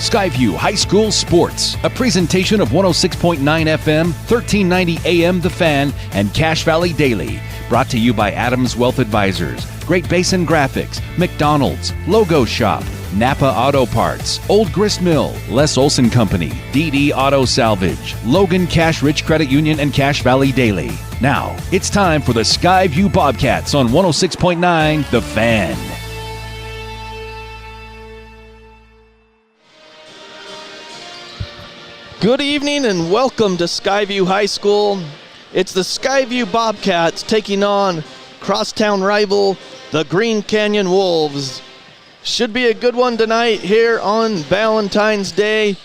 Skyview High School Sports, a presentation of 106.9 FM, 1390 AM The Fan, and Cache Valley Daily. Brought to you by Adams Wealth Advisors, Great Basin Graphics, McDonald's, Logo Shop, Napa Auto Parts, Old Grist Mill, Les Olson Company, DD Auto Salvage, Logan Cash Rich Credit Union, and Cache Valley Daily. Now, it's time for the Skyview Bobcats on 106.9 The Fan. Good evening and welcome to Skyview High School. It's the Skyview Bobcats taking on crosstown rival, the Green Canyon Wolves. Should be a good one tonight here on Valentine's Day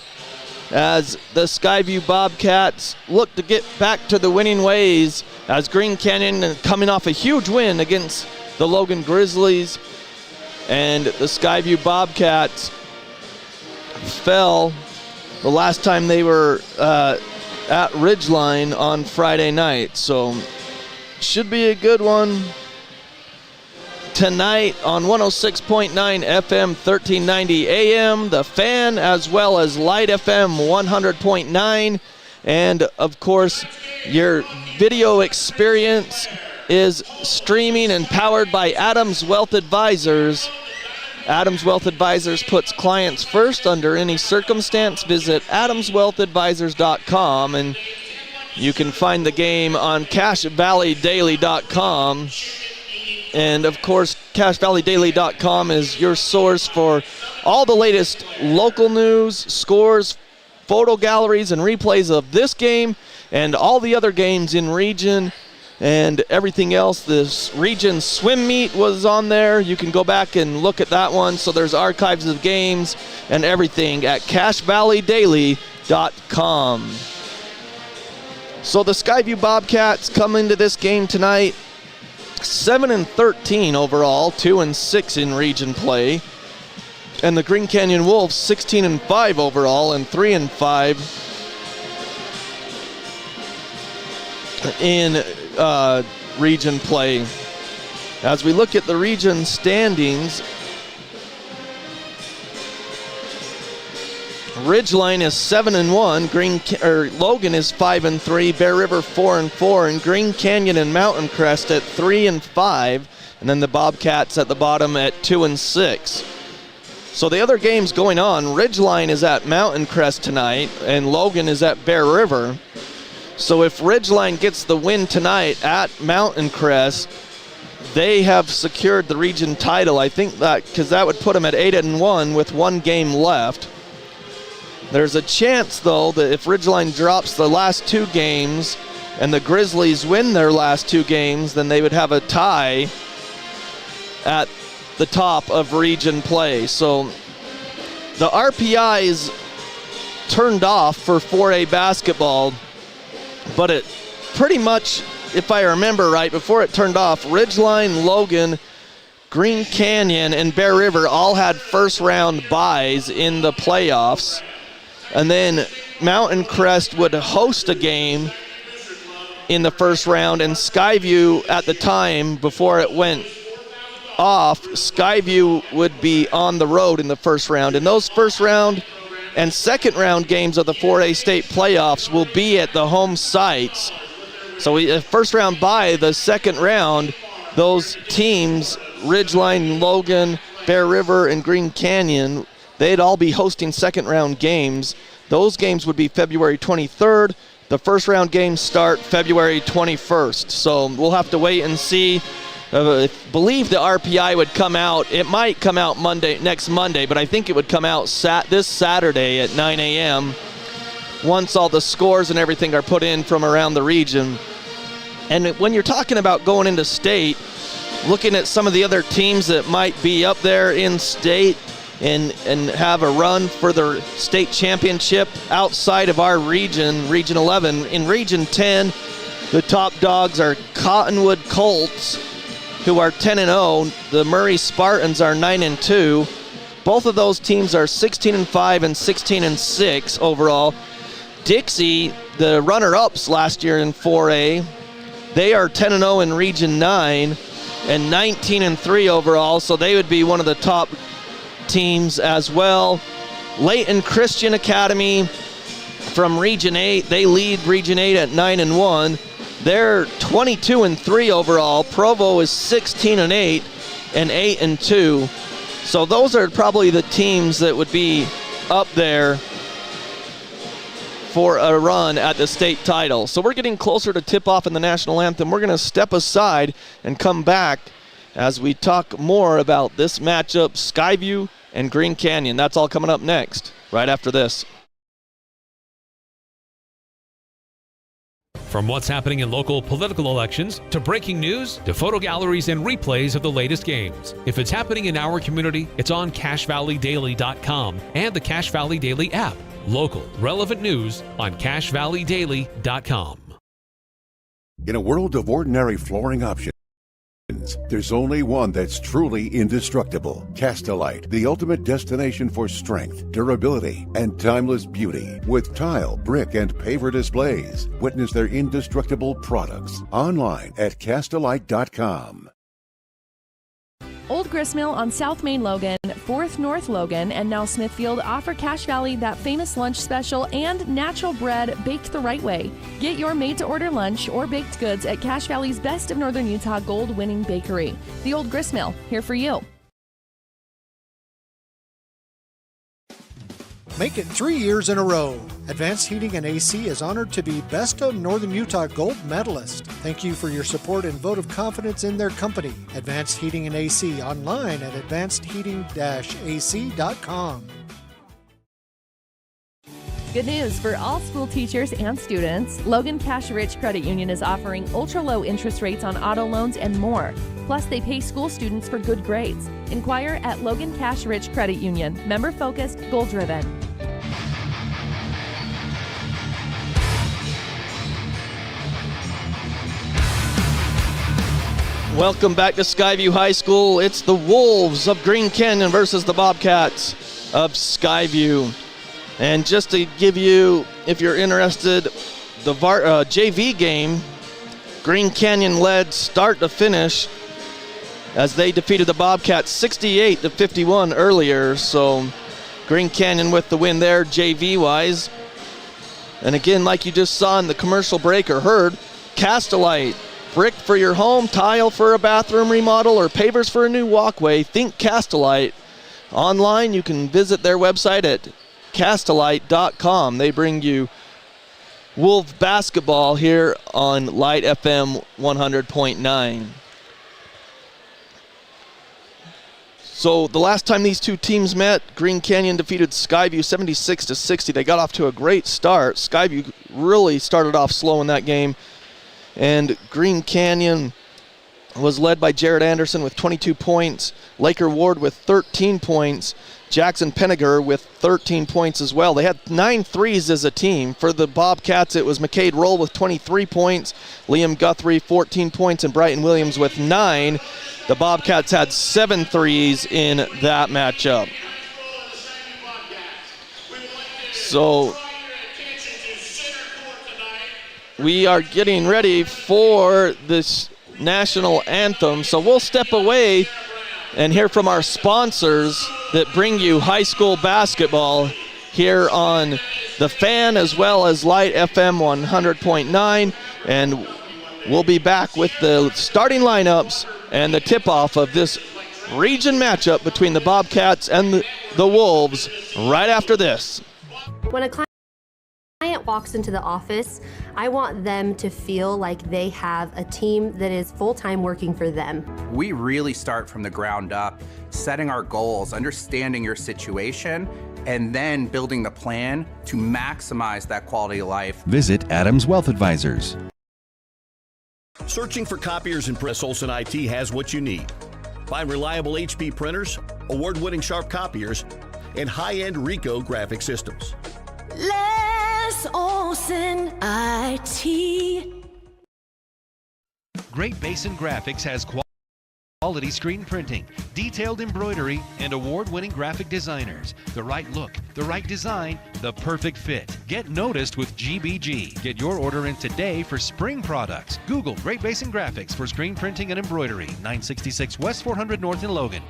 as the Skyview Bobcats look to get back to the winning ways as Green Canyon coming off a huge win against the Logan Grizzlies, and the Skyview Bobcats fell the last time they were at Ridgeline on Friday night. So should be a good one tonight on 106.9 FM, 1390 AM, The Fan, as well as Light FM 100.9. And of course, your video experience is streaming and powered by Adams Wealth Advisors. Adams Wealth Advisors puts clients first under any circumstance. Visit adamswealthadvisors.com, and you can find the game on CacheValleyDaily.com. And of course, CacheValleyDaily.com is your source for all the latest local news, scores, photo galleries, and replays of this game and all the other games in region and everything else. This region swim meet was on there. You can go back and look at that one. So there's archives of games and everything at CacheValleyDaily.com. So the Skyview Bobcats come into this game tonight 7-13 overall, 2-6 in region play. And the Green Canyon Wolves 16-5 overall and 3-5 in region play. As we look at the region standings, Ridgeline is 7-1, Logan is 5-3, Bear River 4-4, and Green Canyon and Mountain Crest at 3-5, and then the Bobcats at the bottom at 2-6. So the other games going on, Ridgeline is at Mountain Crest tonight, and Logan is at Bear River. So if Ridgeline gets the win tonight at Mountain Crest, they have secured the region title. I think that because that would put them at 8-1 with one game left. There's a chance, though, that if Ridgeline drops the last two games and the Grizzlies win their last two games, then they would have a tie at the top of region play. So the RPI is turned off for 4A basketball, but it pretty much, if I remember right, before it turned off, Ridgeline, Logan, Green Canyon, and Bear River all had first-round byes in the playoffs. And then Mountain Crest would host a game in the first round, and Skyview at the time, before it went off, Skyview would be on the road in the first round. And those first round and second round games of the 4A state playoffs will be at the home sites. So first round bye, the second round, those teams, Ridgeline, Logan, Bear River, and Green Canyon, they'd all be hosting second round games. Those games would be February 23rd. The first round games start February 21st. So we'll have to wait and see. I believe the RPI would come out. It might come out next Monday, but I think it would come out this Saturday at 9 a.m. once all the scores and everything are put in from around the region. And when you're talking about going into state, looking at some of the other teams that might be up there in state and have a run for the state championship outside of our region, Region 11. In Region 10, the top dogs are Cottonwood Colts, who are 10-0. The Murray Spartans are 9-2. Both of those teams are 16-5 and 16-6 overall. Dixie, the runner-ups last year in 4A, they are 10-0 in Region 9 and 19-3 overall, so they would be one of the top teams as well. Layton Christian Academy from Region 8. They lead Region 8 at 9-1. They're 22-3 overall. Provo is 16-8 and 8-2. So those are probably the teams that would be up there for a run at the state title. So we're getting closer to tip-off in the national anthem. We're going to step aside and come back as we talk more about this matchup, Skyview and Green Canyon. That's all coming up next, right after this. From what's happening in local political elections, to breaking news, to photo galleries and replays of the latest games. If it's happening in our community, it's on CacheValleyDaily.com and the Cache Valley Daily app. Local, relevant news on CacheValleyDaily.com. In a world of ordinary flooring options, there's only one that's truly indestructible. Castelite, the ultimate destination for strength, durability, and timeless beauty. With tile, brick, and paver displays. Witness their indestructible products online at Castelite.com. Old Gristmill on South Main Logan, 4th North Logan, and now Smithfield offer Cache Valley that famous lunch special and natural bread baked the right way. Get your made-to-order lunch or baked goods at Cache Valley's Best of Northern Utah gold-winning bakery. The Old Gristmill, here for you. Make it 3 years in a row. Advanced Heating and AC is honored to be Best of Northern Utah Gold Medalist. Thank you for your support and vote of confidence in their company. Advanced Heating and AC online at advancedheating-ac.com. Good news for all school teachers and students. Logan Cash Rich Credit Union is offering ultra-low interest rates on auto loans and more. Plus, they pay school students for good grades. Inquire at Logan Cash Rich Credit Union. Member-focused, goal-driven. Welcome back to Skyview High School. It's the Wolves of Green Canyon versus the Bobcats of Skyview. And just to give you, if you're interested, the JV game, Green Canyon led start to finish as they defeated the Bobcats 68-51 earlier. So Green Canyon with the win there, JV-wise. And again, like you just saw in the commercial break or heard, Castelite. Brick for your home, tile for a bathroom remodel, or pavers for a new walkway, think Castelite. Online, you can visit their website at Castelite.com. They bring you Wolf basketball here on Light FM 100.9. So the last time these two teams met, Green Canyon defeated Skyview 76-60. They got off to a great start. Skyview really started off slow in that game. And Green Canyon was led by Jared Anderson with 22 points, Laker Ward with 13 points, Jackson Penniger with 13 points as well. They had 9 threes as a team. For the Bobcats, it was McCade Roll with 23 points, Liam Guthrie 14 points, and Brighton Williams with 9. The Bobcats had 7 threes in that matchup. So we are getting ready for this national anthem. So we'll step away and hear from our sponsors that bring you high school basketball here on The Fan as well as Light FM 100.9. And we'll be back with the starting lineups and the tip-off of this region matchup between the Bobcats and the Wolves right after this. When a client walks into the office, I want them to feel like they have a team that is full-time working for them. We really start from the ground up, setting our goals, understanding your situation, and then building the plan to maximize that quality of life. Visit Adams Wealth Advisors. Searching for copiers and press, Olson IT has what you need. Find reliable HP printers, award-winning Sharp copiers, and high-end Ricoh graphic systems. Les Olson IT. Great Basin Graphics has quality screen printing, detailed embroidery, and award-winning graphic designers. The right look, the right design, the perfect fit. Get noticed with GBG. Get your order in today for spring products. Google Great Basin Graphics for screen printing and embroidery. 966 West 400 North in Logan.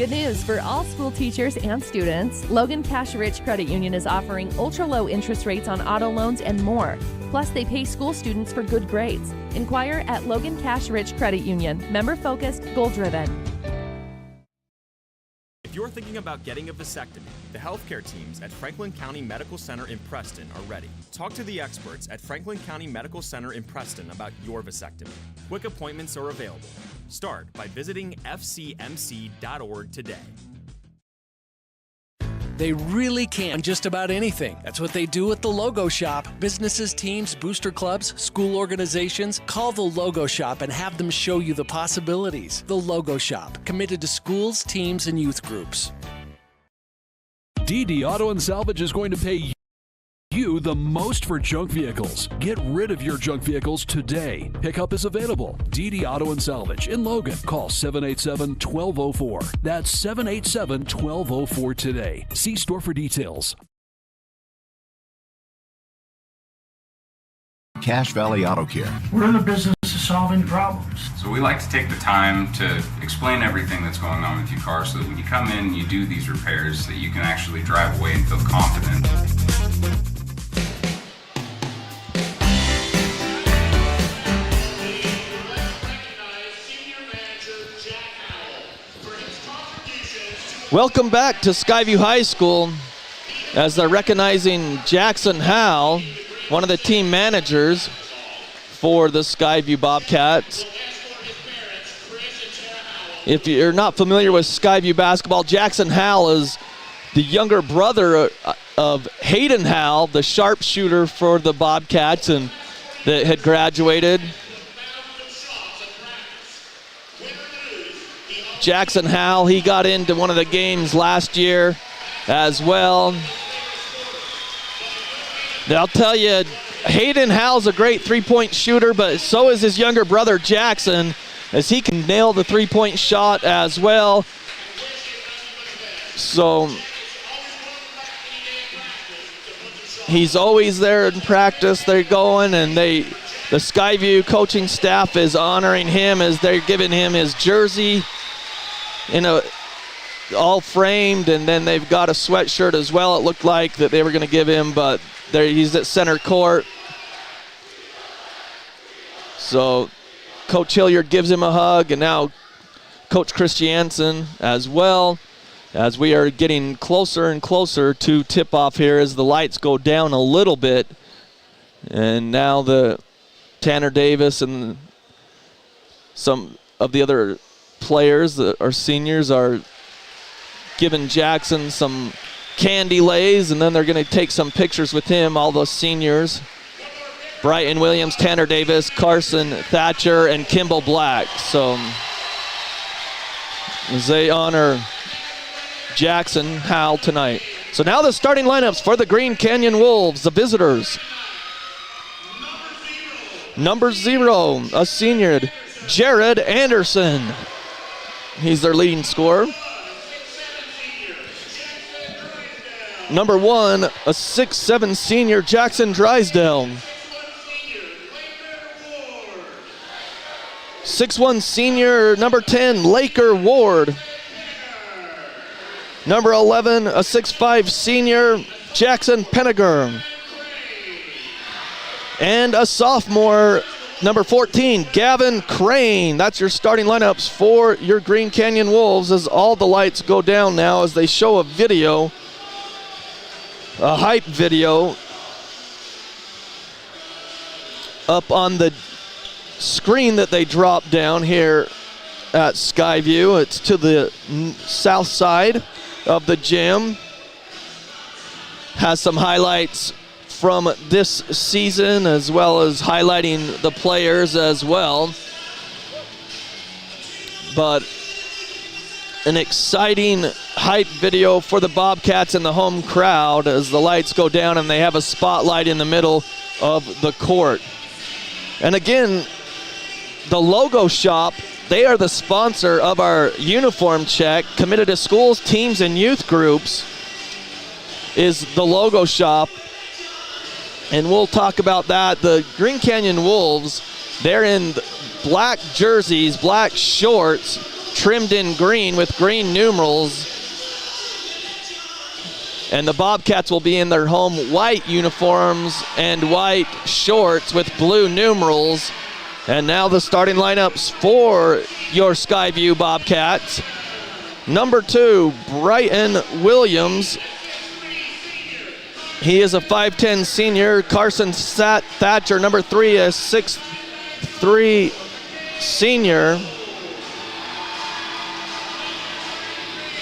Good news for all school teachers and students. Logan Cash Rich Credit Union is offering ultra-low interest rates on auto loans and more. Plus, they pay school students for good grades. Inquire at Logan Cash Rich Credit Union. Member-focused, goal-driven. If you're thinking about getting a vasectomy, the healthcare teams at Franklin County Medical Center in Preston are ready. Talk to the experts at Franklin County Medical Center in Preston about your vasectomy. Quick appointments are available. Start by visiting fcmc.org today. They really can just about anything. That's what they do at the Logo Shop. Businesses, teams, booster clubs, school organizations, call the Logo Shop and have them show you the possibilities. The Logo Shop, committed to schools, teams, and youth groups. DD Auto and Salvage is going to pay you the most for junk vehicles. Get rid of your junk vehicles today. Pickup is available. DD Auto and Salvage in Logan. Call 787-1204. That's 787-1204 today. See store for details. Cache Valley Auto Care. We're in the business of solving problems. So we like to take the time to explain everything that's going on with your car so that when you come in and you do these repairs that you can actually drive away and feel confident. Welcome back to Skyview High School as they're recognizing Jackson Howell, one of the team managers for the Skyview Bobcats. If you're not familiar with Skyview basketball, Jackson Howell is the younger brother of Hayden Howell, the sharpshooter for the Bobcats and that had graduated. Jackson Howell, he got into one of the games last year as well. I'll tell you, Hayden Howell's a great three-point shooter, but so is his younger brother Jackson, as he can nail the three-point shot as well. So he's always there in practice. They're going, and the Skyview coaching staff is honoring him as they're giving him his jersey, all framed, and then they've got a sweatshirt as well. It looked like that they were going to give him, but he's at center court. So Coach Hilliard gives him a hug, and now Coach Christiansen as well, as we are getting closer and closer to tip-off here as the lights go down a little bit. And now the Tanner Davis and some of the other players that are seniors are giving Jackson some candy lays, and then they're going to take some pictures with him, all those seniors. Brighton Williams, Tanner Davis, Carson Thatcher, and Kimball Black. So as they honor Jackson Howell tonight. So now the starting lineups for the Green Canyon Wolves, the visitors. Number 0, a senior, Jared Anderson. He's their leading scorer. Number 1, a 6'7" senior, Jackson Drysdale. 6'1" senior, number 10, Laker Ward. Number 11, a 6'5" senior, Jackson Pennegar. And a sophomore, number 14, Gavin Crane. That's your starting lineups for your Green Canyon Wolves as all the lights go down now as they show a video, a hype video up on the screen that they drop down here at Skyview. It's to the south side of the gym. Has some highlights from this season as well as highlighting the players as well. But an exciting hype video for the Bobcats and the home crowd as the lights go down and they have a spotlight in the middle of the court. And again, the Logo Shop, they are the sponsor of our uniform check. Committed to schools, teams, and youth groups is the Logo Shop. And we'll talk about that. The Green Canyon Wolves, they're in black jerseys, black shorts, trimmed in green with green numerals. And the Bobcats will be in their home white uniforms and white shorts with blue numerals. And now the starting lineups for your Skyview Bobcats. Number 2, Brighton Williams. He is a 5'10 senior. Carson Thatcher, number 3, a 6'3 senior.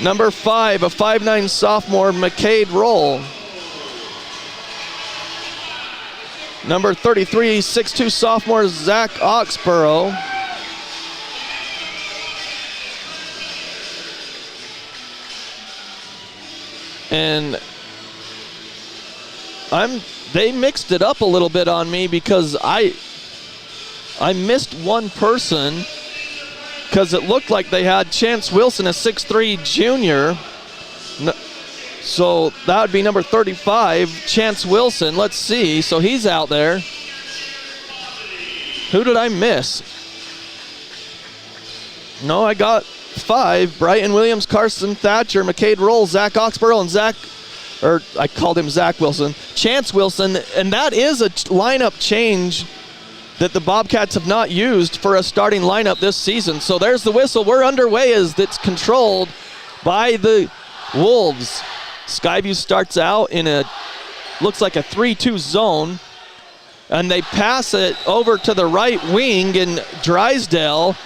Number 5, a 5'9 sophomore, McCade Roll. Number 33, 6'2 sophomore, Zach Oxborough. And they mixed it up a little bit on me because I missed one person because it looked like they had Chance Wilson, a 6'3 junior. So that would be number 35, Chance Wilson. Let's see. So he's out there. Who did I miss? No, I got 5. Brighton Williams, Carson Thatcher, McCade Roll, Zach Oxborough, and I called him Zach Wilson. Chance Wilson, and that is a lineup change that the Bobcats have not used for a starting lineup this season. So there's the whistle. We're underway as it's controlled by the Wolves. Skyview starts out in looks like a 3-2 zone, and they pass it over to the right wing in Drysdale.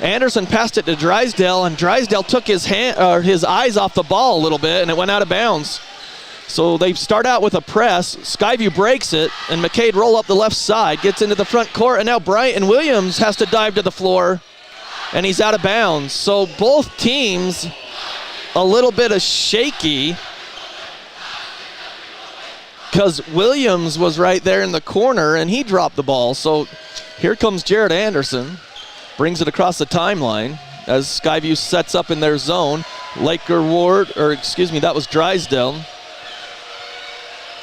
Anderson passed it to Drysdale, and Drysdale took his eyes off the ball a little bit, and it went out of bounds. So they start out with a press. Skyview breaks it, and McCade Roll up the left side, gets into the front court, and now Brighton Williams has to dive to the floor, and he's out of bounds. So both teams a little bit of shaky because Williams was right there in the corner, and he dropped the ball. So here comes Jared Anderson, brings it across the timeline as Skyview sets up in their zone. That was Drysdale.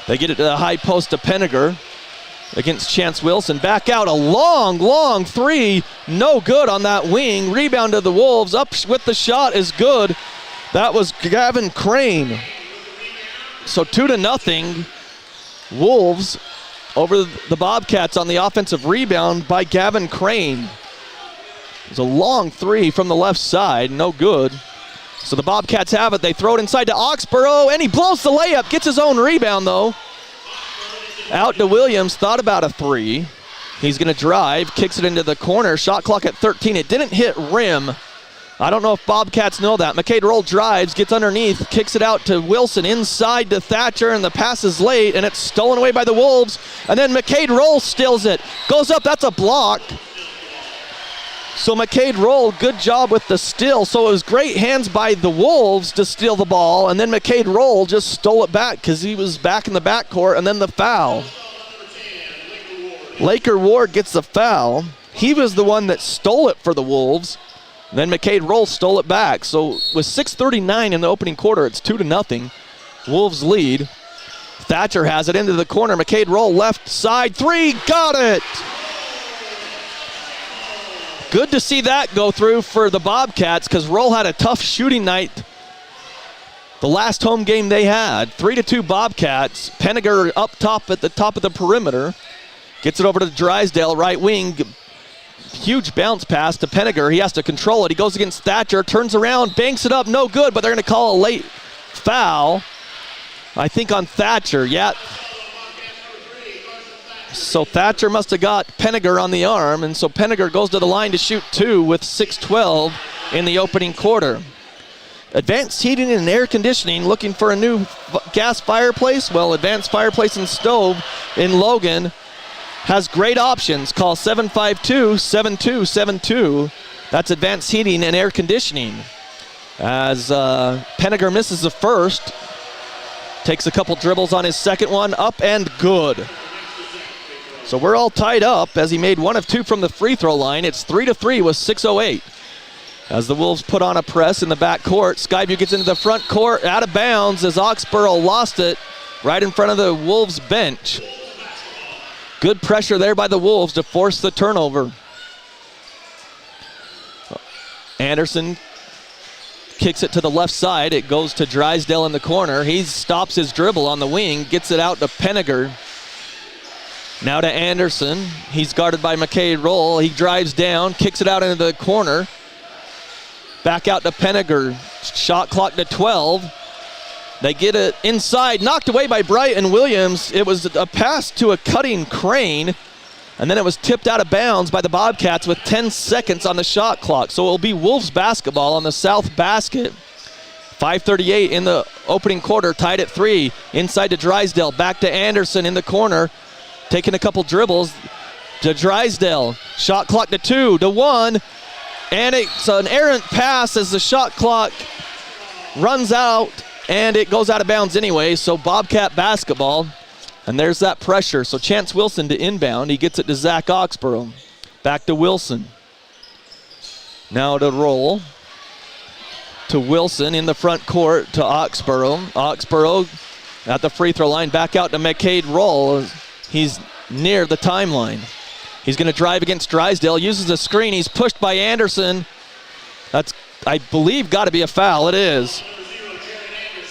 They get it to the high post to Penninger against Chance Wilson. Back out, a long 3. No good on that wing. Rebound to the Wolves. Up with the shot is good. That was Gavin Crane. So 2-0. Wolves over the Bobcats on the offensive rebound by Gavin Crane. It's a long 3 from the left side. No good. So the Bobcats have it. They throw it inside to Oxborough, and he blows the layup. Gets his own rebound, though. Out to Williams. Thought about a 3. He's going to drive. Kicks it into the corner. Shot clock at 13. It didn't hit rim. I don't know if Bobcats know that. McCade Roll drives, gets underneath, kicks it out to Wilson, inside to Thatcher, and the pass is late, and it's stolen away by the Wolves. And then McCade Roll steals it. Goes up. That's a block. So McCade Roll, good job with the steal. So it was great hands by the Wolves to steal the ball, and then McCade Roll just stole it back because he was back in the backcourt, and then the foul. Laker Ward gets the foul. He was the one that stole it for the Wolves. Then McCade Roll stole it back. So with 6:39 in the opening quarter, it's 2-0. Wolves lead. Thatcher has it into the corner. McCade Roll left side 3, got it! Good to see that go through for the Bobcats because Roll had a tough shooting night the last home game they had. 3-2 Bobcats. Penninger up top at the top of the perimeter. Gets it over to Drysdale, right wing. Huge bounce pass to Penninger. He has to control it. He goes against Thatcher, turns around, banks it up, no good, but they're going to call a late foul. I think on Thatcher, yeah. So Thatcher must have got Penninger on the arm, and so Penninger goes to the line to shoot 2 with 6:12 in the opening quarter. Advanced Heating and Air Conditioning, looking for a new gas fireplace? Well, Advanced Fireplace and Stove in Logan has great options. Call 752-7272. That's Advanced Heating and Air Conditioning. As Penninger misses the first, takes a couple dribbles on his second one, up and good. So we're all tied up as he made 1 of 2 from the free throw line. It's 3-3 with 6:08. As the Wolves put on a press in the back court, Skyview gets into the front court, out of bounds as Oxborough lost it right in front of the Wolves bench. Good pressure there by the Wolves to force the turnover. Anderson kicks it to the left side. It goes to Drysdale in the corner. He stops his dribble on the wing, gets it out to Penninger. Now to Anderson. He's guarded by McCade Roll. He drives down, kicks it out into the corner. Back out to Penninger. Shot clock to 12. They get it inside, knocked away by Brighton Williams. It was a pass to a cutting Crane, and then it was tipped out of bounds by the Bobcats with 10 seconds on the shot clock. So it'll be Wolves basketball on the south basket. 5:38 in the opening quarter, tied at 3. Inside to Drysdale, back to Anderson in the corner, taking a couple dribbles to Drysdale. Shot clock to 2, to 1, and it's an errant pass as the shot clock runs out, and it goes out of bounds anyway, so Bobcat basketball. And there's that pressure. So Chance Wilson to inbound. He gets it to Zach Oxborough. Back to Wilson. Now to Roll. To Wilson in the front court to Oxborough. Oxborough at the free throw line. Back out to McCade Roll. He's near the timeline. He's going to drive against Drysdale. Uses a screen. He's pushed by Anderson. That's, I believe, got to be a foul. It is.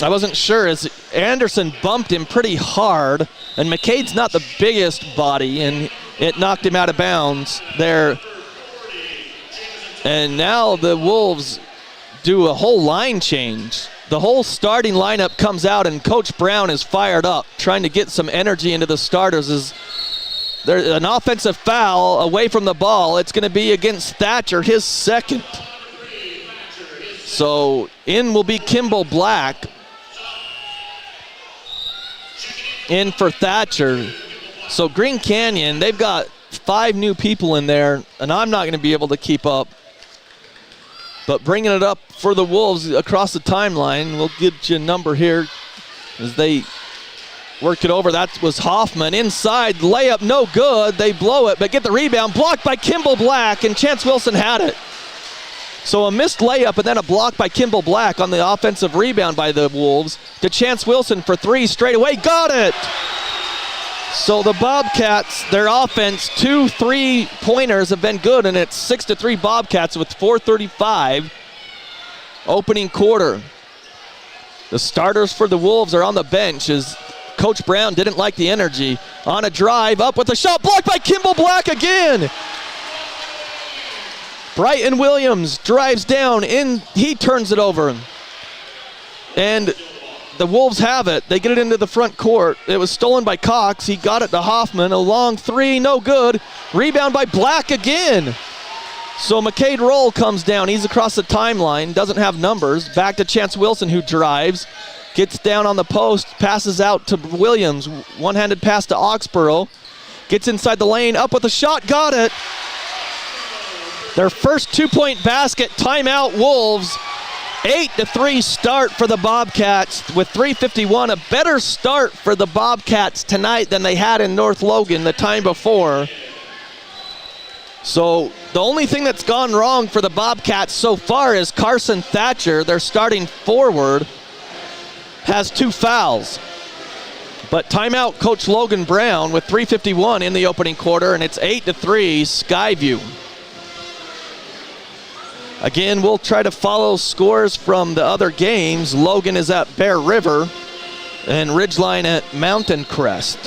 I wasn't sure as Anderson bumped him pretty hard, and McCade's not the biggest body, and it knocked him out of bounds there. And now the Wolves do a whole line change. The whole starting lineup comes out, and Coach Brown is fired up, trying to get some energy into the starters. As there's an offensive foul away from the ball. It's going to be against Thatcher, his second. So in will be Kimball Black. In for Thatcher. So Green Canyon, they've got 5 new people in there, and I'm not going to be able to keep up. But bringing it up for the Wolves across the timeline, we'll get you a number here as they work it over. That was Hoffman. Inside, layup no good. They blow it, but get the rebound. Blocked by Kimball Black, and Chance Wilson had it. So a missed layup and then a block by Kimball Black on the offensive rebound by the Wolves to Chance Wilson for 3 straight away. Got it! So the Bobcats, their offense, 2 3-pointers have been good, and it's 6-3 Bobcats with 4:35 opening quarter. The starters for the Wolves are on the bench as Coach Brown didn't like the energy. On a drive, up with a shot, blocked by Kimball Black again. Brighton Williams drives down, he turns it over. And the Wolves have it. They get it into the front court. It was stolen by Cox. He got it to Hoffman. A long 3, no good. Rebound by Black again. So McCade Roll comes down. He's across the timeline, doesn't have numbers. Back to Chance Wilson, who drives. Gets down on the post, passes out to Williams. One-handed pass to Oxborough. Gets inside the lane, up with a shot, got it. Their first 2-point basket, timeout Wolves. 8-3 start for the Bobcats with 3:51. A better start for the Bobcats tonight than they had in North Logan the time before. So the only thing that's gone wrong for the Bobcats so far is Carson Thatcher, their starting forward, has 2 fouls. But timeout Coach Logan Brown with 3:51 in the opening quarter, and it's 8-3 Skyview. Again, we'll try to follow scores from the other games. Logan is at Bear River and Ridgeline at Mountain Crest.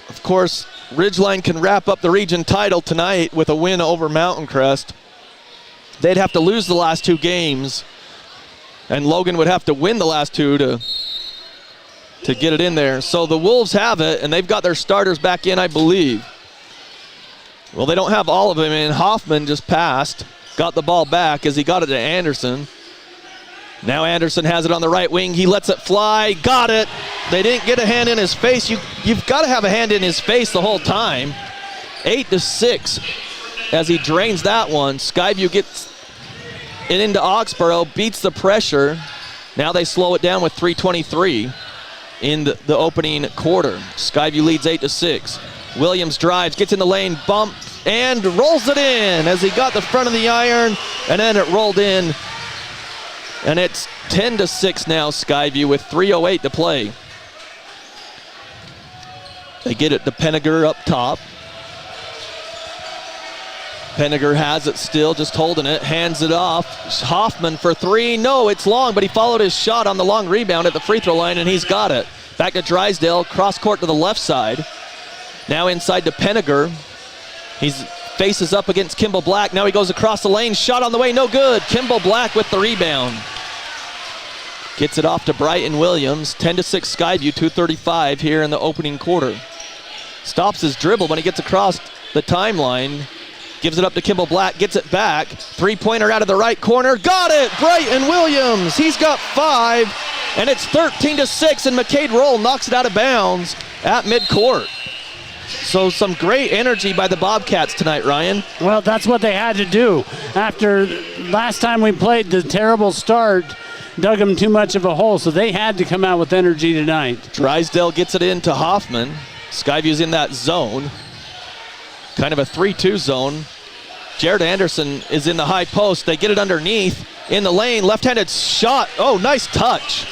Of course, Ridgeline can wrap up the region title tonight with a win over Mountain Crest. They'd have to lose the last 2 games, and Logan would have to win the last 2 to get it in there. So the Wolves have it, and they've got their starters back in, I believe. Well, they don't have all of them in. Hoffman just passed, got the ball back as he got it to Anderson. Now Anderson has it on the right wing. He lets it fly, got it. They didn't get a hand in his face. You've got to have a hand in his face the whole time. 8-6 as he drains that one. Skyview gets it into Oxborough, beats the pressure. Now they slow it down with 3:23 in the opening quarter. Skyview leads 8-6. Williams drives, gets in the lane, bumps, and rolls it in as he got the front of the iron, and then it rolled in. And it's 10-6 now, Skyview, with 3:08 to play. They get it to Penninger up top. Penninger has it still, just holding it, hands it off. Hoffman for three. No, it's long, but he followed his shot on the long rebound at the free throw line, and he's got it. Back to Drysdale, cross court to the left side. Now inside to Penninger. He faces up against Kimball Black. Now he goes across the lane. Shot on the way, no good. Kimball Black with the rebound. Gets it off to Brighton Williams. 10-6 Skyview, 2:35 here in the opening quarter. Stops his dribble when he gets across the timeline. Gives it up to Kimball Black, gets it back. Three-pointer out of the right corner. Got it! Brighton Williams. He's got 5, and it's 13-6, and McCade Roll knocks it out of bounds at midcourt. So some great energy by the Bobcats tonight, Ryan. Well, that's what they had to do. After last time we played, the terrible start dug them too much of a hole, so they had to come out with energy tonight. Drysdale gets it into Hoffman. Skyview's in that zone. Kind of a 3-2 zone. Jared Anderson is in the high post. They get it underneath in the lane. Left-handed shot. Oh, nice touch.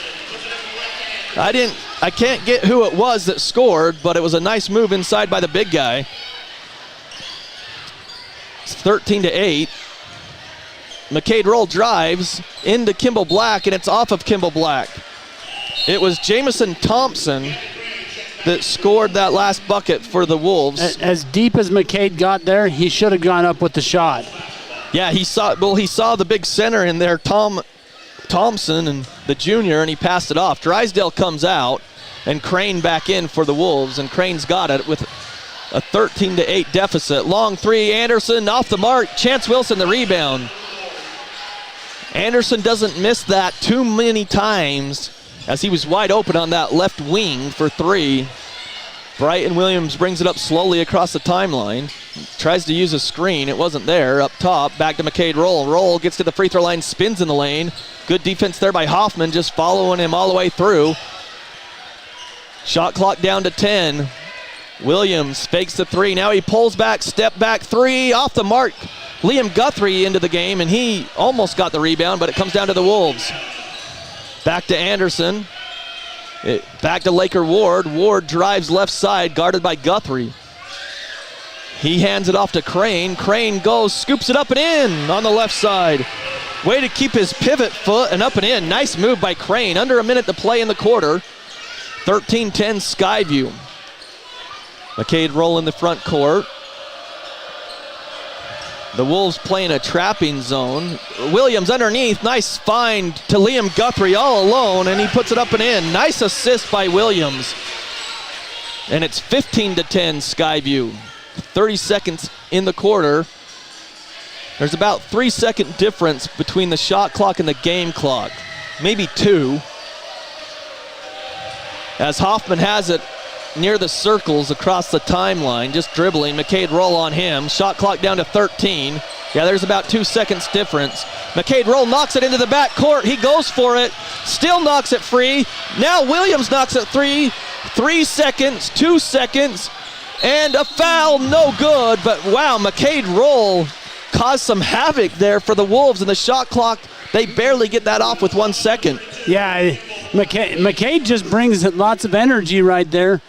I can't get who it was that scored, but it was a nice move inside by the big guy. It's 13-8. McCade Roll drives into Kimball Black, and it's off of Kimball Black. It was Jamison Thompson that scored that last bucket for the Wolves. As deep as McCade got there, he should have gone up with the shot. Yeah, he saw the big center in there, Thompson and the junior, and he passed it off. Drysdale comes out, and Crane back in for the Wolves, and Crane's got it with a 13-8 deficit. Long three, Anderson off the mark. Chance Wilson the rebound. Anderson doesn't miss that too many times, as he was wide open on that left wing for three. Brighton Williams brings it up slowly across the timeline. Tries to use a screen. It wasn't there. Up top, back to McCade Roll. Roll gets to the free throw line, spins in the lane. Good defense there by Hoffman, just following him all the way through. Shot clock down to 10. Williams fakes the three. Now he pulls back, step back three, off the mark. Liam Guthrie into the game, and he almost got the rebound, but it comes down to the Wolves. Back to Anderson. Back to Laker Ward. Ward drives left side, guarded by Guthrie. He hands it off to Crane. Crane goes, scoops it up and in on the left side. Way to keep his pivot foot and up and in. Nice move by Crane. Under a minute to play in the quarter. 13-10 Skyview. McCade Roll in the front court. The Wolves playing a trapping zone. Williams underneath, nice find to Liam Guthrie all alone, and he puts it up and in. Nice assist by Williams. And it's 15-10 Skyview. 30 seconds in the quarter. There's about 3-second difference between the shot clock and the game clock. Maybe 2. As Hoffman has it near the circles across the timeline, just dribbling. McCade Roll on him. Shot clock down to 13. Yeah, there's about 2 seconds difference. McCade Roll knocks it into the back court. He goes for it. Still knocks it free. Now Williams knocks it 3. 3 seconds, 2 seconds, and a foul, no good. But wow, McCade Roll caused some havoc there for the Wolves, and the shot clock, they barely get that off with 1 second. Yeah, McCade just brings lots of energy right there.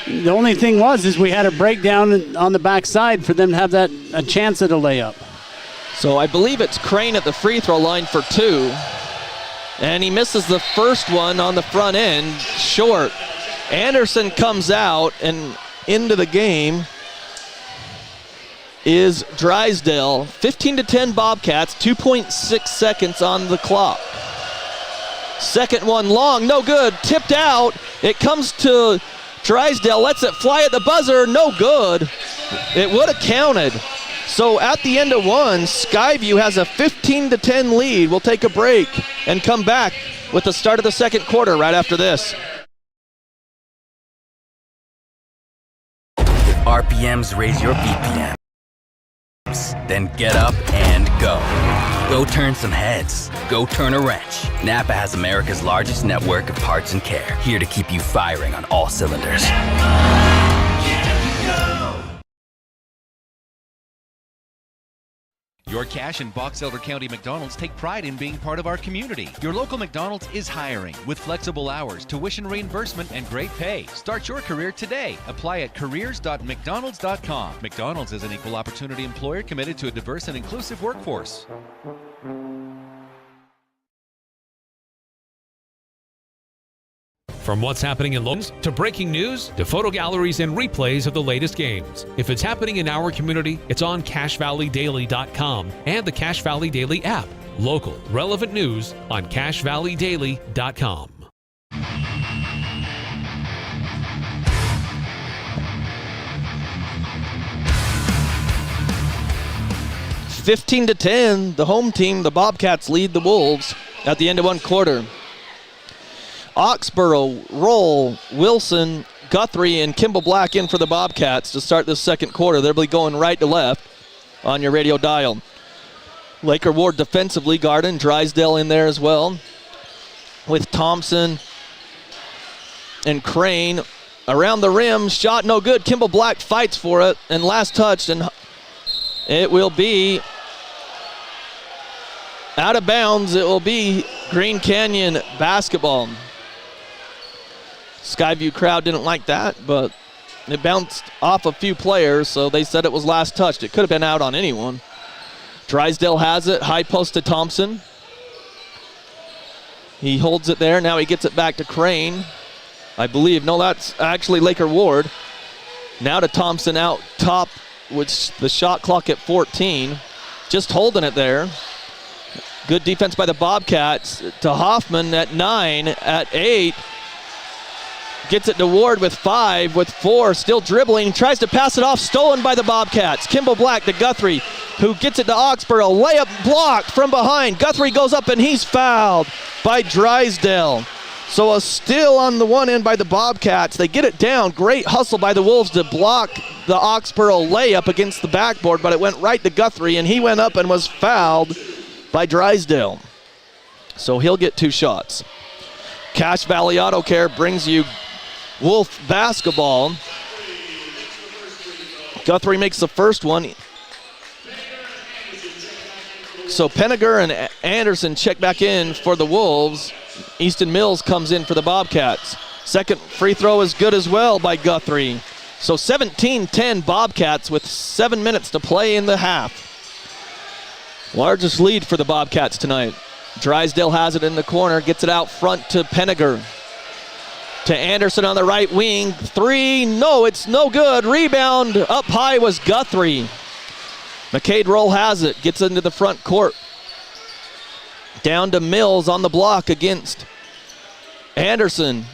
The only thing is we had a breakdown on the backside for them to have a chance at a layup. So I believe it's Crane at the free throw line for 2. And he misses the first one on the front end, short. Anderson comes out, and into the game is Drysdale. 15-10 Bobcats, 2.6 seconds on the clock. Second one long, no good, tipped out. It comes to Drysdale, lets it fly at the buzzer, no good. It would have counted. So at the end of one, Skyview has a 15-10 lead. We'll take a break and come back with the start of the second quarter right after this. If RPMs raise your BPMs, then get up and go. Go turn some heads. Go turn a wrench. Napa has America's largest network of parts and care, here to keep you firing on all cylinders. Your Cache and Box Elder County McDonald's take pride in being part of our community. Your local McDonald's is hiring with flexible hours, tuition reimbursement, and great pay. Start your career today. Apply at careers.mcdonalds.com. McDonald's is an equal opportunity employer committed to a diverse and inclusive workforce. From what's happening in Logan's to breaking news to photo galleries and replays of the latest games. If it's happening in our community, it's on CacheValleyDaily.com and the Cache Valley Daily app. Local, relevant news on CacheValleyDaily.com. (15-10), the home team, the Bobcats, lead the Wolves at the end of one quarter. Oxborough, Roll, Wilson, Guthrie, and Kimball Black in for the Bobcats to start this second quarter. They'll be going right to left on your radio dial. Laker Ward defensively, Garden, Drysdale in there as well, with Thompson and Crane. Around the rim, shot no good. Kimball Black fights for it, and last touch, and it will be out of bounds. It will be Green Canyon basketball. Skyview crowd didn't like that, but it bounced off a few players, so they said it was last touched. It could have been out on anyone. Drysdale has it, high post to Thompson. He holds it there. Now he gets it back to Crane, I believe. No, that's actually Laker Ward. Now to Thompson out top, with the shot clock at 14. Just holding it there. Good defense by the Bobcats. To Hoffman at 9, at 8. Gets it to Ward with 5, with 4, still dribbling. Tries to pass it off, stolen by the Bobcats. Kimball Black to Guthrie, who gets it to Oxborough. Layup blocked from behind. Guthrie goes up and he's fouled by Drysdale. So a steal on the one end by the Bobcats. They get it down. Great hustle by the Wolves to block the Oxborough layup against the backboard, but it went right to Guthrie, and he went up and was fouled by Drysdale. So he'll get 2 shots. Cache Valley Auto Care brings you Wolf basketball. Guthrie makes the first one. So Penninger and Anderson check back in for the Wolves. Easton Mills comes in for the Bobcats. Second free throw is good as well by Guthrie. So 17-10 Bobcats with 7 minutes to play in the half. Largest lead for the Bobcats tonight. Drysdale has it in the corner, gets it out front to Penninger. To Anderson on the right wing. 3, no, it's no good. Rebound up high was Guthrie. McCade Roll has it, gets into the front court. Down to Mills on the block against Anderson.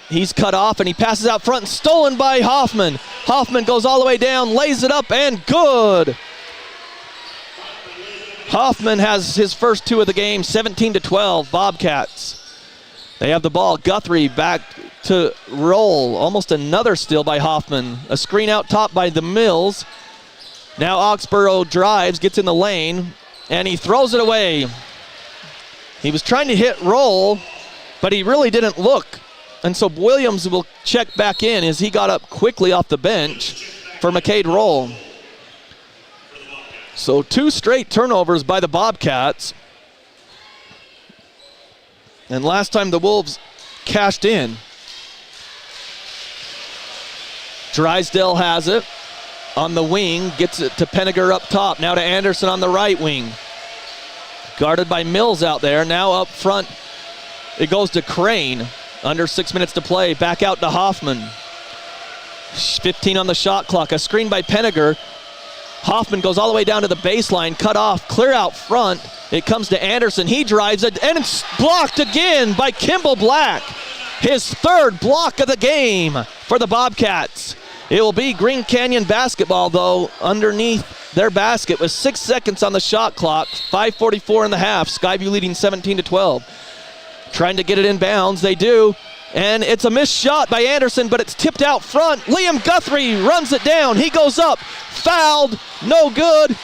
He's cut off and he passes out front, stolen by Hoffman. Hoffman goes all the way down, lays it up, and good. Hoffman has his first 2 of the game, 17-12, Bobcats. They have the ball. Guthrie back to Roll. Almost another steal by Hoffman. A screen out top by the Mills. Now Oxborough drives, gets in the lane, and he throws it away. He was trying to hit Roll, but he really didn't look. And so Williams will check back in as he got up quickly off the bench for McCade Roll. So 2 straight turnovers by the Bobcats. And last time the Wolves cashed in. Drysdale has it on the wing, gets it to Penninger up top. Now to Anderson on the right wing. Guarded by Mills out there. Now up front, it goes to Crane. Under 6 minutes to play. Back out to Hoffman. 15 on the shot clock. A screen by Penninger. Hoffman goes all the way down to the baseline, cut off, clear out front. It comes to Anderson. He drives it, and it's blocked again by Kimball Black. His 3rd block of the game for the Bobcats. It will be Green Canyon basketball, though, underneath their basket with 6 seconds on the shot clock. 5:44 in the half. Skyview leading 17-12. Trying to get it in bounds. They do. And it's a missed shot by Anderson, but it's tipped out front. Liam Guthrie runs it down. He goes up. Fouled. No good.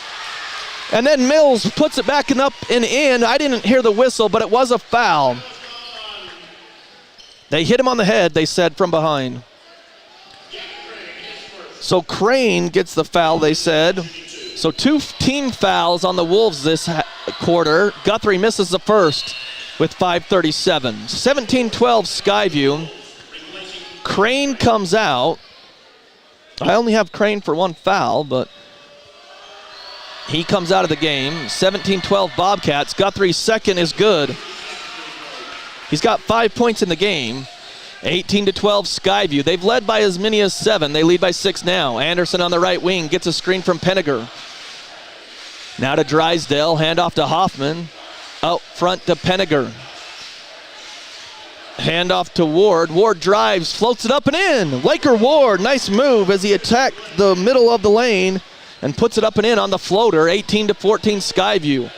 And then Mills puts it back and up and in. I didn't hear the whistle, but it was a foul. They hit him on the head, they said, from behind. So Crane gets the foul, they said. So 2 team fouls on the Wolves this quarter. Guthrie misses the first with 5:37. 17-12 Skyview. Crane comes out. I only have Crane for 1 foul, but he comes out of the game. 17-12 Bobcats. Guthrie's second is good. He's got 5 points in the game. 18-12 Skyview. They've led by as many as 7. They lead by 6 now. Anderson on the right wing gets a screen from Penninger. Now to Drysdale. Handoff to Hoffman. Out front to Penninger. Handoff to Ward. Ward drives, floats it up and in. Laker Ward, nice move as he attacked the middle of the lane and puts it up and in on the floater. 18-14 Skyview.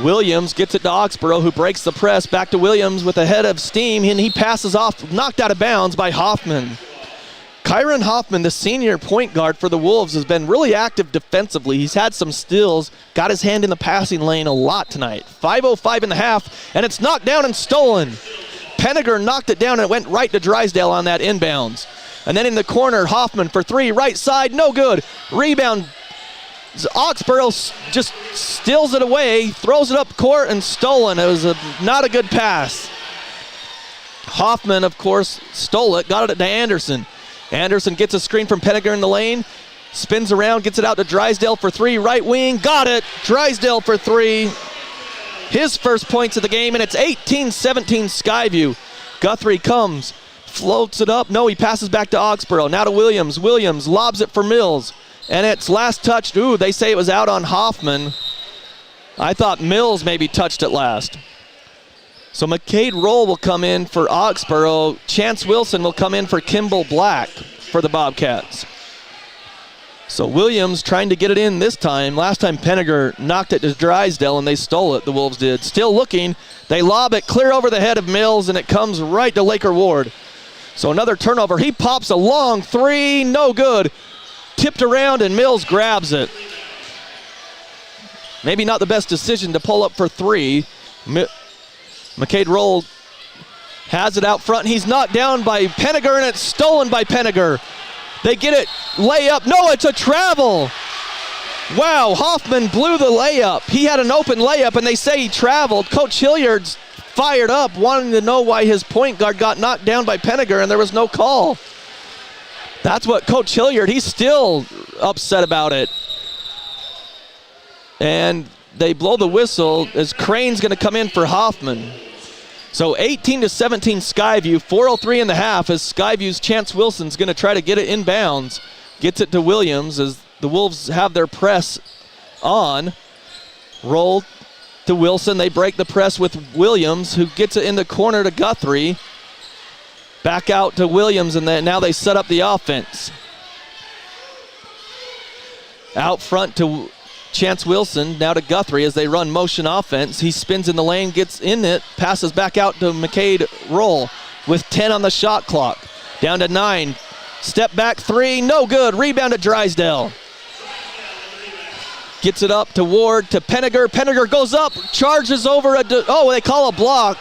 Williams gets it to Oxborough, who breaks the press. Back to Williams with a head of steam, and he passes off, knocked out of bounds by Hoffman. Kyron Hoffman, the senior point guard for the Wolves, has been really active defensively. He's had some steals, got his hand in the passing lane a lot tonight. 5:05 in the half, and it's knocked down and stolen. Penninger knocked it down and it went right to Drysdale on that inbounds. And then in the corner, Hoffman for 3, right side, no good. Rebound, Oxborough just steals it away, throws it up court and stolen. It was not a good pass. Hoffman, of course, stole it, got it to Anderson. Anderson gets a screen from Penninger in the lane, spins around, gets it out to Drysdale for 3, right wing, got it. Drysdale for 3. His first points of the game, and it's 18-17 Skyview. Guthrie comes, floats it up. No, he passes back to Oxborough. Now to Williams. Williams lobs it for Mills, and it's last touched. Ooh, they say it was out on Hoffman. I thought Mills maybe touched it last. So McCade Roll will come in for Oxborough. Chance Wilson will come in for Kimball Black for the Bobcats. So Williams trying to get it in this time. Last time Penninger knocked it to Drysdale and they stole it, the Wolves did. Still looking. They lob it clear over the head of Mills and it comes right to Laker Ward. So another turnover. He pops a long 3, no good. Tipped around and Mills grabs it. Maybe not the best decision to pull up for 3. McCade Roll has it out front. He's knocked down by Penninger and it's stolen by Penninger. They get it, layup. No, it's a travel. Wow, Hoffman blew the layup. He had an open layup and they say he traveled. Coach Hilliard's fired up, wanting to know why his point guard got knocked down by Penninger and there was no call. That's what Coach Hilliard, he's still upset about it. And they blow the whistle as Crane's gonna come in for Hoffman. So 18-17 Skyview, 4:03 in the half as Skyview's Chance Wilson's gonna try to get it inbounds. Gets it to Williams as the Wolves have their press on. Roll to Wilson, they break the press with Williams, who gets it in the corner to Guthrie. Back out to Williams, and then now they set up the offense. Out front to Chance Wilson, now to Guthrie as they run motion offense. He spins in the lane, gets in it, passes back out to McCade Roll with 10 on the shot clock. Down to 9. Step back 3, no good. Rebound to Drysdale. Gets it up to Ward, to Penninger. Penninger goes up, charges over they call a block.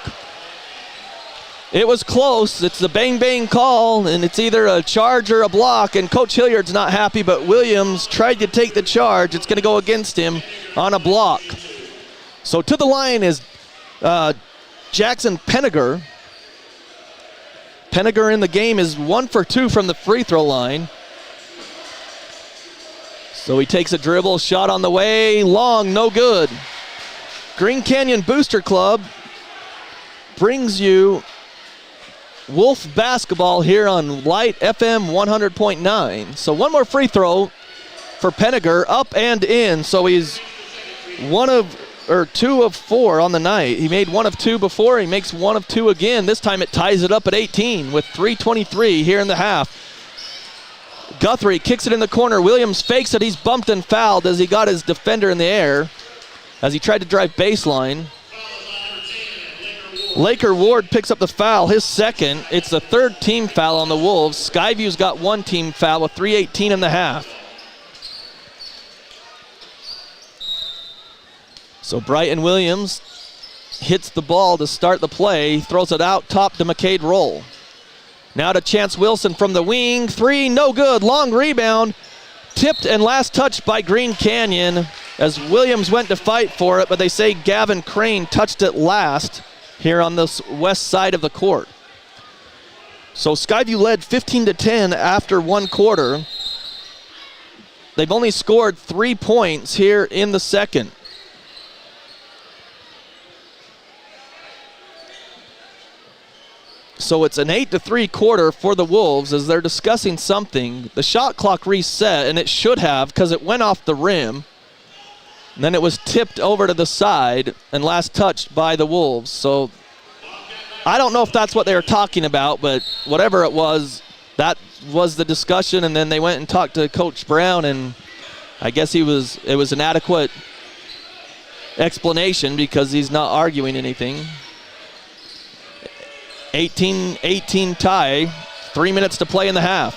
It was close. It's the bang-bang call, and it's either a charge or a block, and Coach Hilliard's not happy, but Williams tried to take the charge. It's going to go against him on a block. So to the line is Jackson Penninger. Penninger in the game is 1 for 2 from the free throw line. So he takes a dribble, shot on the way, long, no good. Green Canyon Booster Club brings you Wolf basketball here on Light FM 100.9. So one more free throw for Penninger, up and in. So he's 2 of 4 on the night. He made 1 of 2 before. He makes 1 of 2 again. This time it ties it up at 18 with 3:23 here in the half. Guthrie kicks it in the corner. Williams fakes it. He's bumped and fouled as he got his defender in the air as he tried to drive baseline. Laker Ward picks up the foul, his second. It's the 3rd team foul on the Wolves. Skyview's got 1 team foul with 3:18 in the half. So Brighton Williams hits the ball to start the play, throws it out top to McCade Roll. Now to Chance Wilson from the wing, 3, no good, long rebound. tipped and last touched by Green Canyon as Williams went to fight for it, but they say Gavin Crane touched it last here on this west side of the court. So Skyview led 15-10 after one quarter. They've only scored 3 points here in the second. So it's an 8-3 quarter for the Wolves as they're discussing something. The shot clock reset, and it should have because it went off the rim. And then it was tipped over to the side and last touched by the Wolves. So I don't know if that's what they were talking about, but whatever it was, that was the discussion. And then they went and talked to Coach Brown, and I guess it was an adequate explanation because he's not arguing anything. 18-18 tie, 3 minutes to play in the half.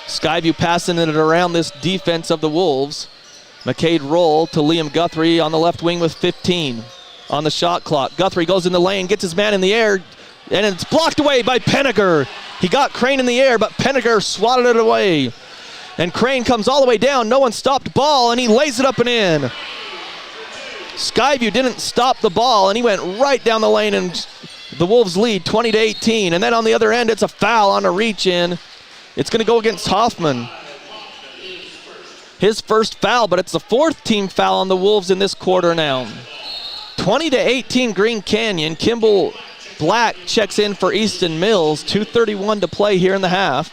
Skyview passing it around this defense of the Wolves. McCade roll to Liam Guthrie on the left wing with 15 on the shot clock. Guthrie goes in the lane, gets his man in the air, and it's blocked away by Pennegar. He got Crane in the air, but Pennegar swatted it away. And Crane comes all the way down. No one stopped ball, and he lays it up and in. Skyview didn't stop the ball, and he went right down the lane, and the Wolves lead 20-18. And then on the other end, it's a foul on a reach in. It's going to go against Hoffman. His first foul, but it's the fourth team foul on the Wolves in this quarter now. 20-18 Green Canyon. Kimball Black checks in for Easton Mills. 2:31 to play here in the half.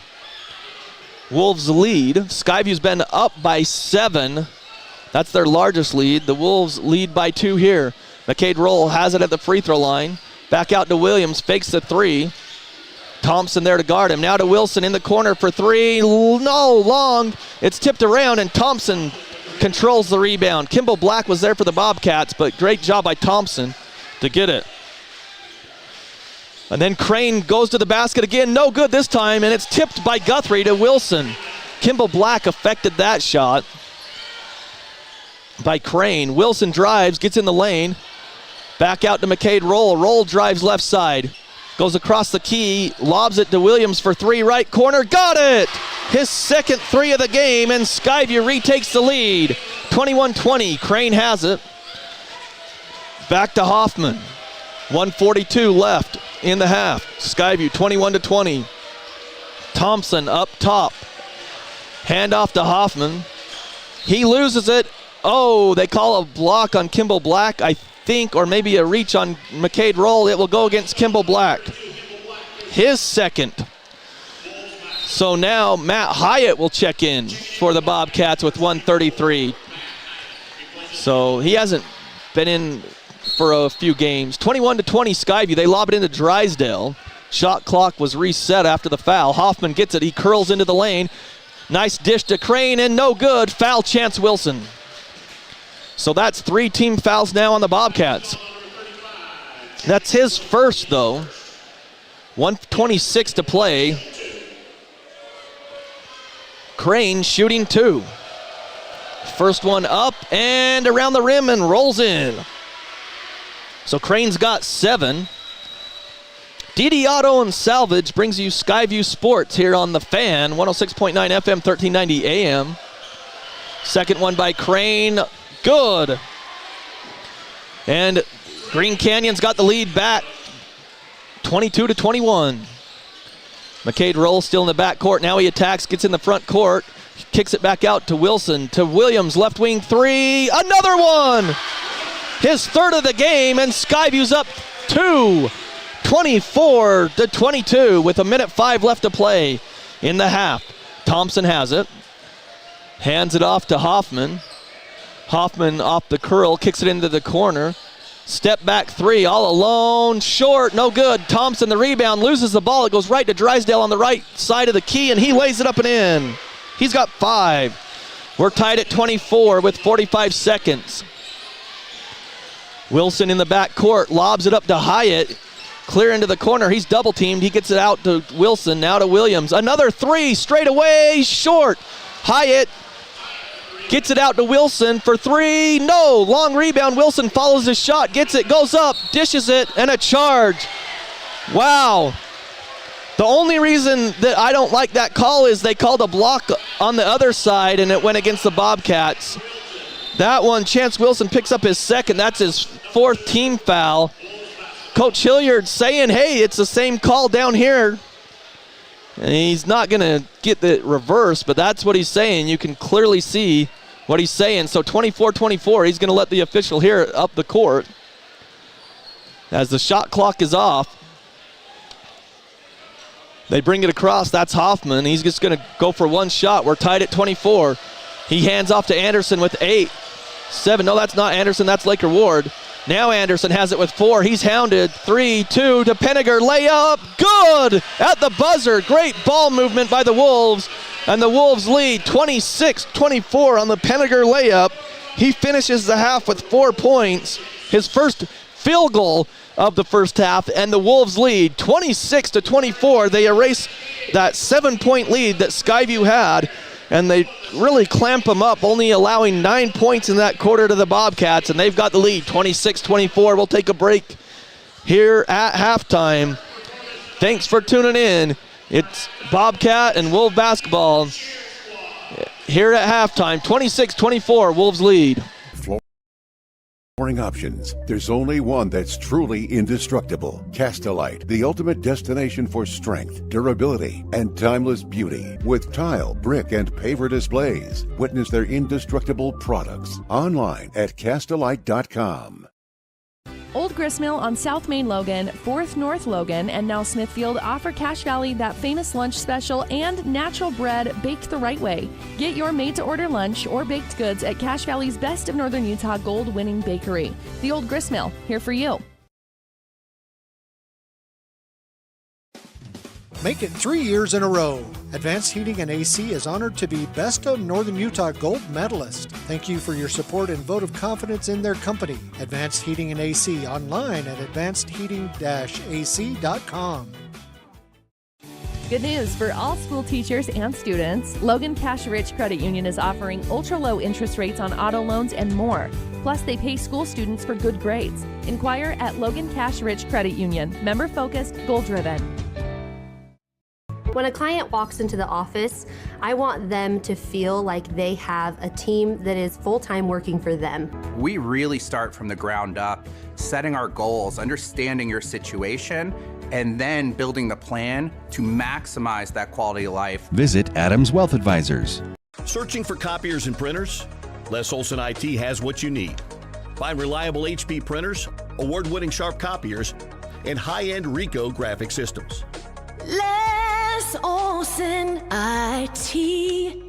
Wolves lead. Skyview's been up by 7. That's their largest lead. The Wolves lead by 2 here. McCade Roll has it at the free throw line. Back out to Williams, fakes the 3. Thompson there to guard him. Now to Wilson in the corner for 3. No, long. It's tipped around, and Thompson controls the rebound. Kimball Black was there for the Bobcats, but great job by Thompson to get it. And then Crane goes to the basket again. No good this time, and it's tipped by Guthrie to Wilson. Kimball Black affected that shot by Crane. Wilson drives, gets in the lane. Back out to McCade Roll. Roll drives left side. Goes across the key, lobs it to Williams for 3, right corner. Got it! His second 3 of the game, and Skyview retakes the lead. 21-20. Crane has it. Back to Hoffman. 1:42 left in the half. Skyview 21-20. Thompson up top. Hand off to Hoffman. He loses it. Oh, they call a block on Kimball Black, I think, or maybe a reach on McCade Roll. It will go against Kimball Black. His second. So now Matt Hyatt will check in for the Bobcats with 1:33. So he hasn't been in for a few games. 21-20 Skyview. They lob it into Drysdale. Shot clock was reset after the foul. Hoffman gets it. He curls into the lane. Nice dish to Crane, and no good. Foul chance Wilson. So that's 3 team fouls now on the Bobcats. That's his first, though. 1:26 to play. Crane shooting 2. First one up and around the rim and rolls in. So Crane's got 7. DD Auto and Salvage brings you Skyview Sports here on The Fan, 106.9 FM, 1390 AM. Second one by Crane. Good. And Green Canyon's got the lead back, 22-21. McCade Roll still in the back court. Now he attacks, gets in the front court, kicks it back out to Wilson, to Williams, left wing 3. Another one! His third of the game, and Skyview's up 2, 24-22 with 1:05 left to play in the half. Thompson has it. Hands it off to Hoffman. Hoffman off the curl, kicks it into the corner. Step back 3, all alone, short, no good. Thompson, the rebound, loses the ball. It goes right to Drysdale on the right side of the key, and he lays it up and in. He's got 5. We're tied at 24 with 45 seconds. Wilson in the back court, lobs it up to Hyatt. Clear into the corner, he's double teamed. He gets it out to Wilson, now to Williams. Another 3, straight away, short. Hyatt gets it out to Wilson for 3. No, long rebound. Wilson follows his shot, gets it, goes up, dishes it, and a charge. Wow. The only reason that I don't like that call is they called a block on the other side and it went against the Bobcats. That one, Chance Wilson picks up his second. That's his fourth team foul. Coach Hilliard saying, hey, it's the same call down here. And he's not going to get the reverse, but that's what he's saying. You can clearly see what he's saying. So 24-24, he's going to let the official hear it up the court as the shot clock is off. They bring it across. That's Hoffman. He's just going to go for one shot. We're tied at 24. He hands off to Anderson with 8. 7. No, that's not Anderson. That's Laker Ward. Now Anderson has it with 4. He's hounded. 3, 2 to Penninger. Layup. Good at the buzzer. Great ball movement by the Wolves. And the Wolves lead 26-24 on the Penninger layup. He finishes the half with 4 points. His first field goal of the first half, and the Wolves lead 26-24. They erase that 7-point lead that Skyview had, and they really clamp them up, only allowing 9 points in that quarter to the Bobcats, and they've got the lead 26-24. We'll take a break here at halftime. Thanks for tuning in. It's Bobcat and Wolf basketball here at halftime. 26-24, Wolves lead. Flooring options. There's only one that's truly indestructible. Castelite, the ultimate destination for strength, durability, and timeless beauty. With tile, brick, and paver displays. Witness their indestructible products online at Castelite.com. Old Gristmill on South Main Logan, 4th North Logan, and now Smithfield offer Cache Valley that famous lunch special and natural bread baked the right way. Get your made-to-order lunch or baked goods at Cache Valley's Best of Northern Utah gold-winning bakery. The Old Gristmill, here for you. Make it 3 years in a row. Advanced Heating and AC is honored to be Best of Northern Utah Gold Medalist. Thank you for your support and vote of confidence in their company. Advanced Heating and AC online at advancedheating-ac.com. Good news for all school teachers and students. Logan Cash Rich Credit Union is offering ultra-low interest rates on auto loans and more. Plus, they pay school students for good grades. Inquire at Logan Cash Rich Credit Union. Member-focused, goal-driven. When a client walks into the office, I want them to feel like they have a team that is full-time working for them. We really start from the ground up, setting our goals, understanding your situation, and then building the plan to maximize that quality of life. Visit Adams Wealth Advisors. Searching for copiers and printers? Les Olson IT has what you need. Find reliable HP printers, award-winning Sharp copiers, and high-end Ricoh graphic systems. Les Olson IT.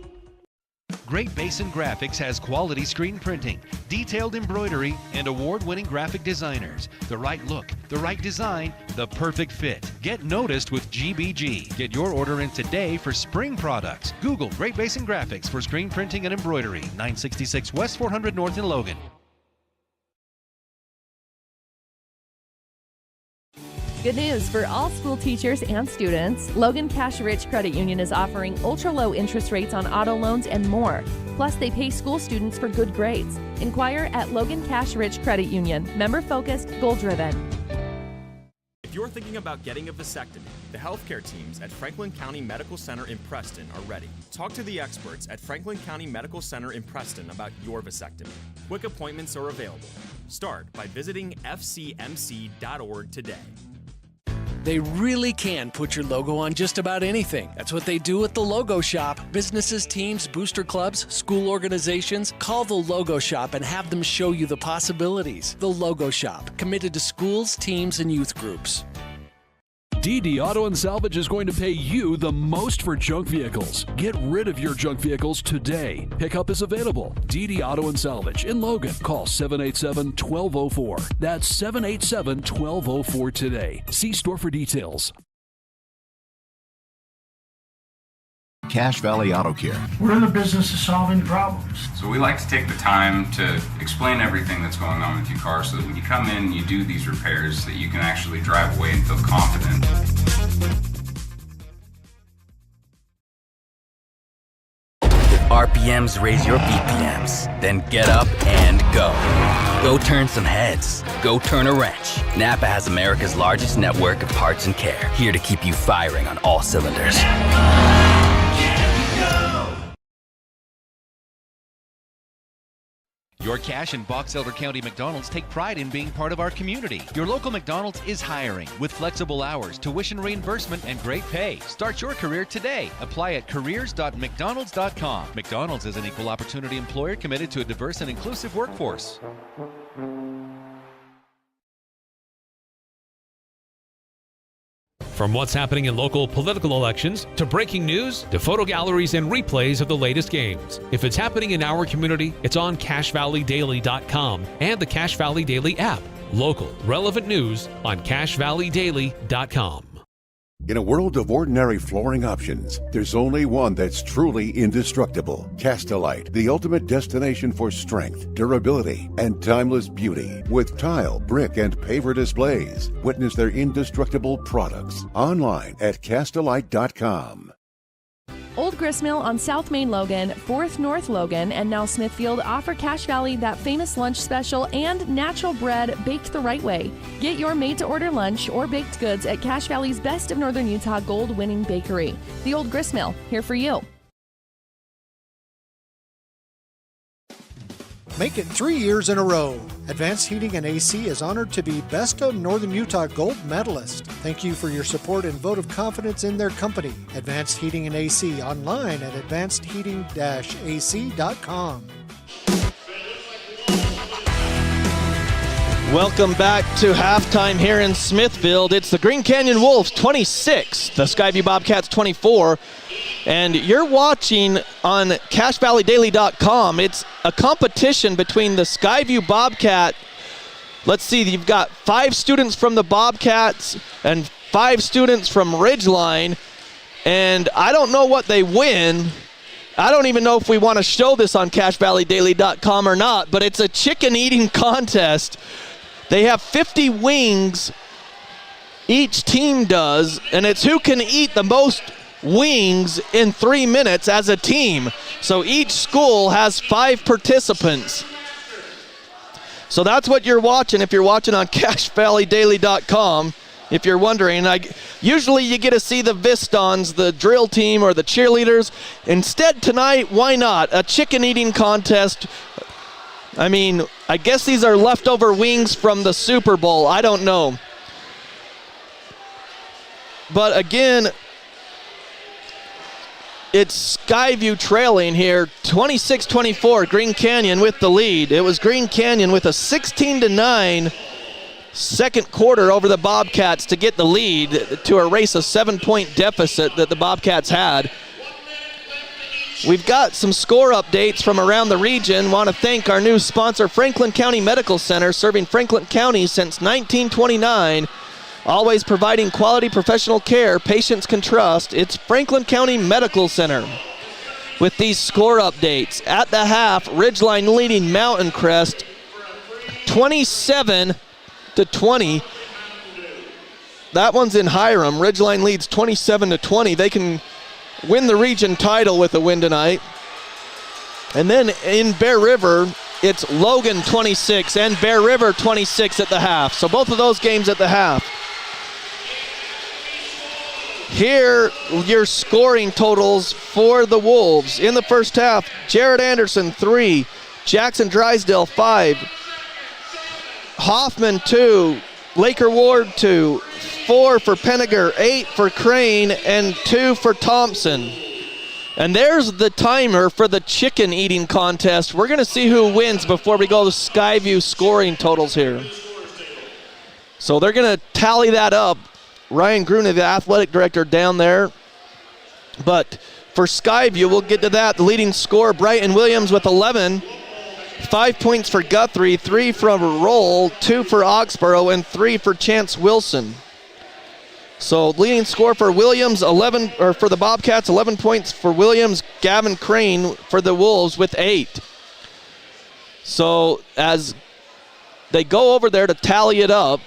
Great Basin Graphics has quality screen printing, detailed embroidery, and award-winning graphic designers. The right look, the right design, the perfect fit. Get noticed with GBG. Get your order in today for spring products. Google Great Basin Graphics for screen printing and embroidery. 966 West 400 North in Logan. Good news for all school teachers and students. Logan Cash Rich Credit Union is offering ultra-low interest rates on auto loans and more. Plus, they pay school students for good grades. Inquire at Logan Cash Rich Credit Union. Member-focused, goal-driven. If you're thinking about getting a vasectomy, the healthcare teams at Franklin County Medical Center in Preston are ready. Talk to the experts at Franklin County Medical Center in Preston about your vasectomy. Quick appointments are available. Start by visiting fcmc.org today. They really can put your logo on just about anything. That's what they do at the Logo Shop. Businesses, teams, booster clubs, school organizations. Call the Logo Shop and have them show you the possibilities. The Logo Shop, committed to schools, teams, and youth groups. DD Auto and Salvage is going to pay you the most for junk vehicles. Get rid of your junk vehicles today. Pickup is available. DD Auto and Salvage in Logan. Call 787-1204. That's 787-1204 today. See store for details. Cache Valley Auto Care. We're in the business of solving problems. So we like to take the time to explain everything that's going on with your car so that when you come in and you do these repairs that you can actually drive away and feel confident. If RPMs raise your BPMs, then get up and go. Go turn some heads. Go turn a wrench. Napa has America's largest network of parts and care, here to keep you firing on all cylinders. Your Cache and Box Elder County McDonald's take pride in being part of our community. Your local McDonald's is hiring with flexible hours, tuition reimbursement, and great pay. Start your career today. Apply at careers.mcdonalds.com. McDonald's is an equal opportunity employer committed to a diverse and inclusive workforce. From what's happening in local political elections, to breaking news, to photo galleries and replays of the latest games. If it's happening in our community, it's on CacheValleyDaily.com and the Cache Valley Daily app. Local, relevant news on CacheValleyDaily.com. In a world of ordinary flooring options, there's only one that's truly indestructible. Castelite, the ultimate destination for strength, durability, and timeless beauty. With tile, brick, and paver displays. Witness their indestructible products online at Castelite.com. Old Gristmill on South Main Logan, 4th North Logan, and now Smithfield offer Cache Valley that famous lunch special and natural bread baked the right way. Get your made-to-order lunch or baked goods at Cache Valley's Best of Northern Utah gold-winning bakery. The Old Gristmill, here for you. Make it 3 years in a row. Advanced Heating and AC is honored to be Best of Northern Utah Gold Medalist. Thank you for your support and vote of confidence in their company. Advanced Heating and AC online at advancedheating-ac.com. Welcome back to halftime here in Smithfield. It's the Green Canyon Wolves 26, the Skyview Bobcats 24. And you're watching on CacheValleyDaily.com. It's a competition between the Skyview Bobcat. Let's see, you've got 5 students from the Bobcats and 5 students from Ridgeline. And I don't know what they win. I don't even know if we want to show this on CacheValleyDaily.com or not, but it's a chicken eating contest. They have 50 wings, each team does, and it's who can eat the most wings in 3 minutes as a team. So each school has 5 participants. So that's what you're watching if you're watching on CacheValleyDaily.com. If you're wondering, usually you get to see the Vistons, the drill team, or the cheerleaders. Instead tonight, why not? A chicken eating contest. I mean, I guess these are leftover wings from the Super Bowl. I don't know. But again, it's Skyview trailing here, 26-24, Green Canyon with the lead. It was Green Canyon with a 16-9 second quarter over the Bobcats to get the lead, to erase a 7-point deficit that the Bobcats had. We've got some score updates from around the region. Want to thank our new sponsor, Franklin County Medical Center, serving Franklin County since 1929. Always providing quality professional care patients can trust. It's Franklin County Medical Center. With these score updates, at the half, Ridgeline leading Mountain Crest 27-20. That one's in Hiram. Ridgeline leads 27-20. They can win the region title with a win tonight. And then in Bear River, it's Logan 26 and Bear River 26 at the half. So both of those games at the half. Here, your scoring totals for the Wolves. In the first half, Jared Anderson 3, Jackson Drysdale 5, Hoffman 2, Laker Ward 2, 4 for Penniger, 8 for Crane, and 2 for Thompson. And there's the timer for the chicken eating contest. We're going to see who wins before we go to Skyview scoring totals here. So they're going to tally that up. Ryan Gruna, the athletic director down there. But for Skyview, we'll get to that. The leading scorer, Brighton Williams with 11. 5 points for Guthrie, 3 from Roll, 2 for Oxborough, and 3 for Chance Wilson. So leading score for Williams, 11, or for the Bobcats, 11 points for Williams. Gavin Crane for the Wolves with 8. So as they go over there to tally it up,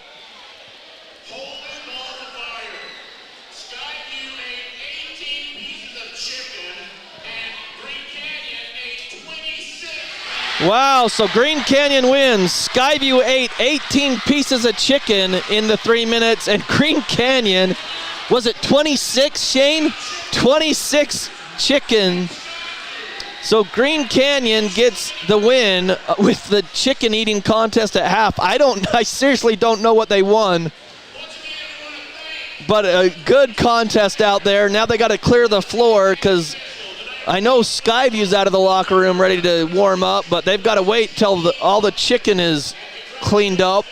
Wow, so Green Canyon wins. Skyview ate 18 pieces of chicken in the 3 minutes, and Green Canyon, was it 26, Shane? 26 chicken. So Green Canyon gets the win with the chicken eating contest at half. I seriously don't know what they won. But a good contest out there. Now they got to clear the floor because I know Skyview's out of the locker room ready to warm up, but they've got to wait till all the chicken is cleaned up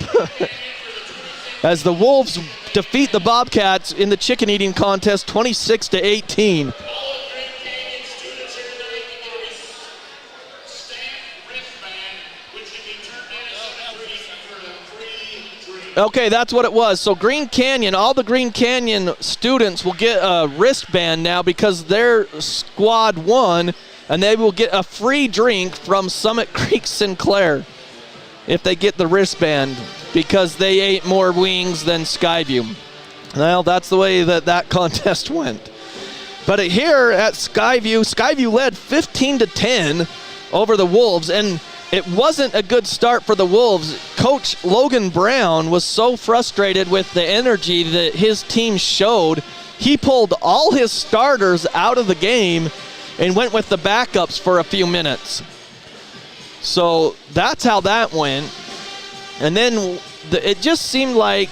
as the Wolves defeat the Bobcats in the chicken eating contest 26-18. Okay, that's what it was. So Green Canyon, all the Green Canyon students will get a wristband now because their squad won, and they will get a free drink from Summit Creek Sinclair if they get the wristband because they ate more wings than Skyview. Well, that's the way that contest went. But here at Skyview led 15-10 over the Wolves, and it wasn't a good start for the Wolves. Coach Logan Brown was so frustrated with the energy that his team showed. He pulled all his starters out of the game and went with the backups for a few minutes. So that's how that went. And then it just seemed like,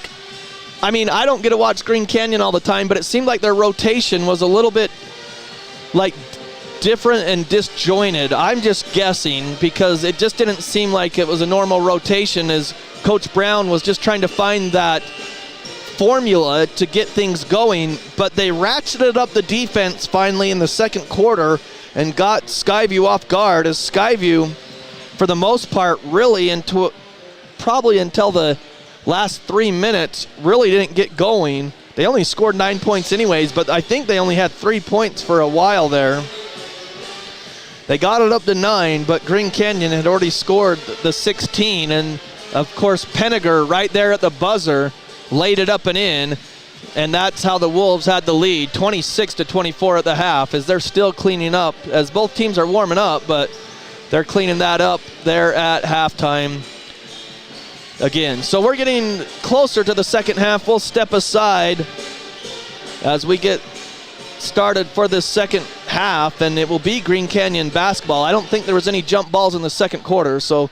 I don't get to watch Green Canyon all the time, but it seemed like their rotation was a little bit like different and disjointed. I'm just guessing because it just didn't seem like it was a normal rotation as Coach Brown was just trying to find that formula to get things going, but they ratcheted up the defense finally in the second quarter and got Skyview off guard as Skyview, for the most part, really probably until the last 3 minutes, really didn't get going. They only scored 9 points anyways, but I think they only had 3 points for a while there. They got it up to 9, but Green Canyon had already scored the 16, and of course Penninger right there at the buzzer laid it up and in, and that's how the Wolves had the lead, 26-24 at the half, as they're still cleaning up, as both teams are warming up, but they're cleaning that up there at halftime again. So we're getting closer to the second half. We'll step aside as we get started for this second half, and it will be Green Canyon basketball. I don't think there was any jump balls in the second quarter, so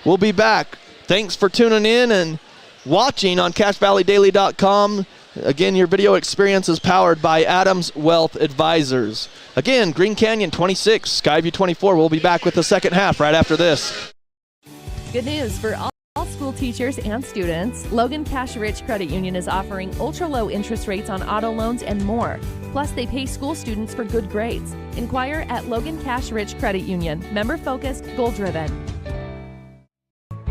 we'll be back. Thanks for tuning in and watching on CashValleyDaily.com. Again, your video experience is powered by Adams Wealth Advisors. Again, Green Canyon 26, Skyview 24. We'll be back with the second half right after this. Good news for all school teachers and students. Logan Cash Rich Credit Union is offering ultra-low interest rates on auto loans and more. Plus, they pay school students for good grades. Inquire at Logan Cash Rich Credit Union. Member-focused, goal-driven.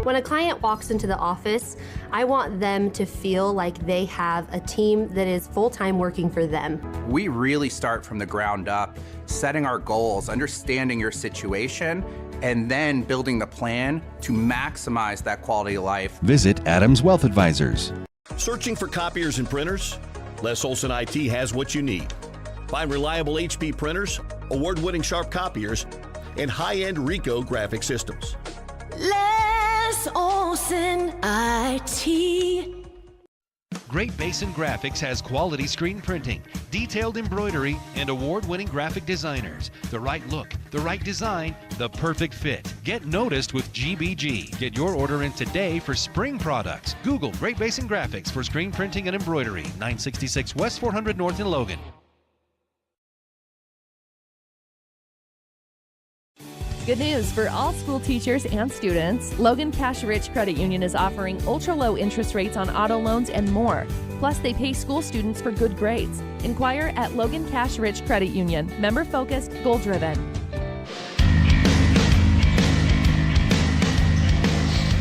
When a client walks into the office, I want them to feel like they have a team that is full-time working for them. We really start from the ground up, setting our goals, understanding your situation, and then building the plan to maximize that quality of life. Visit Adams Wealth Advisors. Searching for copiers and printers? Les Olson IT has what you need. Find reliable HP printers, award-winning Sharp copiers, and high-end Ricoh graphic systems. Les Olson IT. Great Basin Graphics has quality screen printing, detailed embroidery, and award-winning graphic designers. The right look, the right design, the perfect fit. Get noticed with GBG. Get your order in today for spring products. Google Great Basin Graphics for screen printing and embroidery. 966 West 400 North in Logan. Good news for all school teachers and students. Logan Cash Rich Credit Union is offering ultra-low interest rates on auto loans and more. Plus, they pay school students for good grades. Inquire at Logan Cash Rich Credit Union. Member-focused, goal-driven.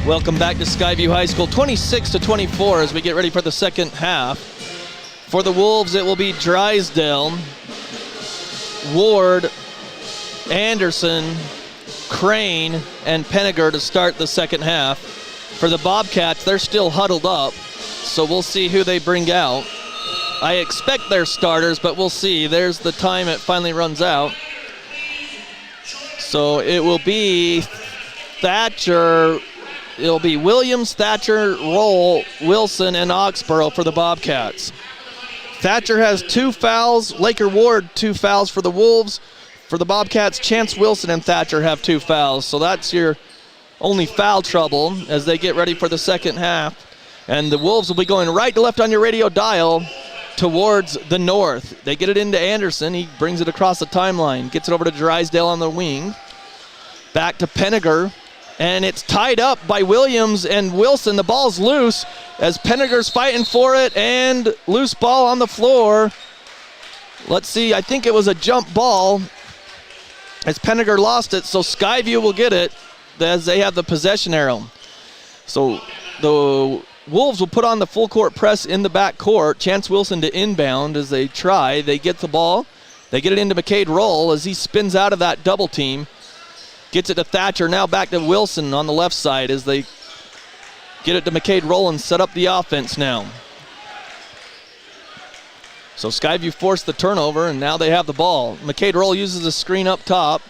Welcome back to Skyview High School, 26-24 as we get ready for the second half. For the Wolves, it will be Drysdale, Ward, Anderson, Crane, and Penninger to start the second half. For the Bobcats, they're still huddled up, so we'll see who they bring out. I expect they're starters, but we'll see. There's the time it finally runs out. So it will be Thatcher. It'll be Williams, Thatcher, Roll, Wilson, and Oxborough for the Bobcats. Thatcher has 2 fouls. Laker Ward, 2 fouls for the Wolves. For the Bobcats, Chance Wilson and Thatcher have 2 fouls. So that's your only foul trouble as they get ready for the second half. And the Wolves will be going right to left on your radio dial towards the north. They get it into Anderson. He brings it across the timeline. Gets it over to Drysdale on the wing. Back to Penninger. And it's tied up by Williams and Wilson. The ball's loose as Penninger's fighting for it, and loose ball on the floor. Let's see, I think it was a jump ball as Penninger lost it, so Skyview will get it as they have the possession arrow. So the Wolves will put on the full court press in the back court. Chance Wilson to inbound as they try. They get the ball. They get it into McCade Roll as he spins out of that double team. Gets it to Thatcher, now back to Wilson on the left side as they get it to McCade Roll and set up the offense now. So Skyview forced the turnover, and now they have the ball. McCade Roll uses a screen up top,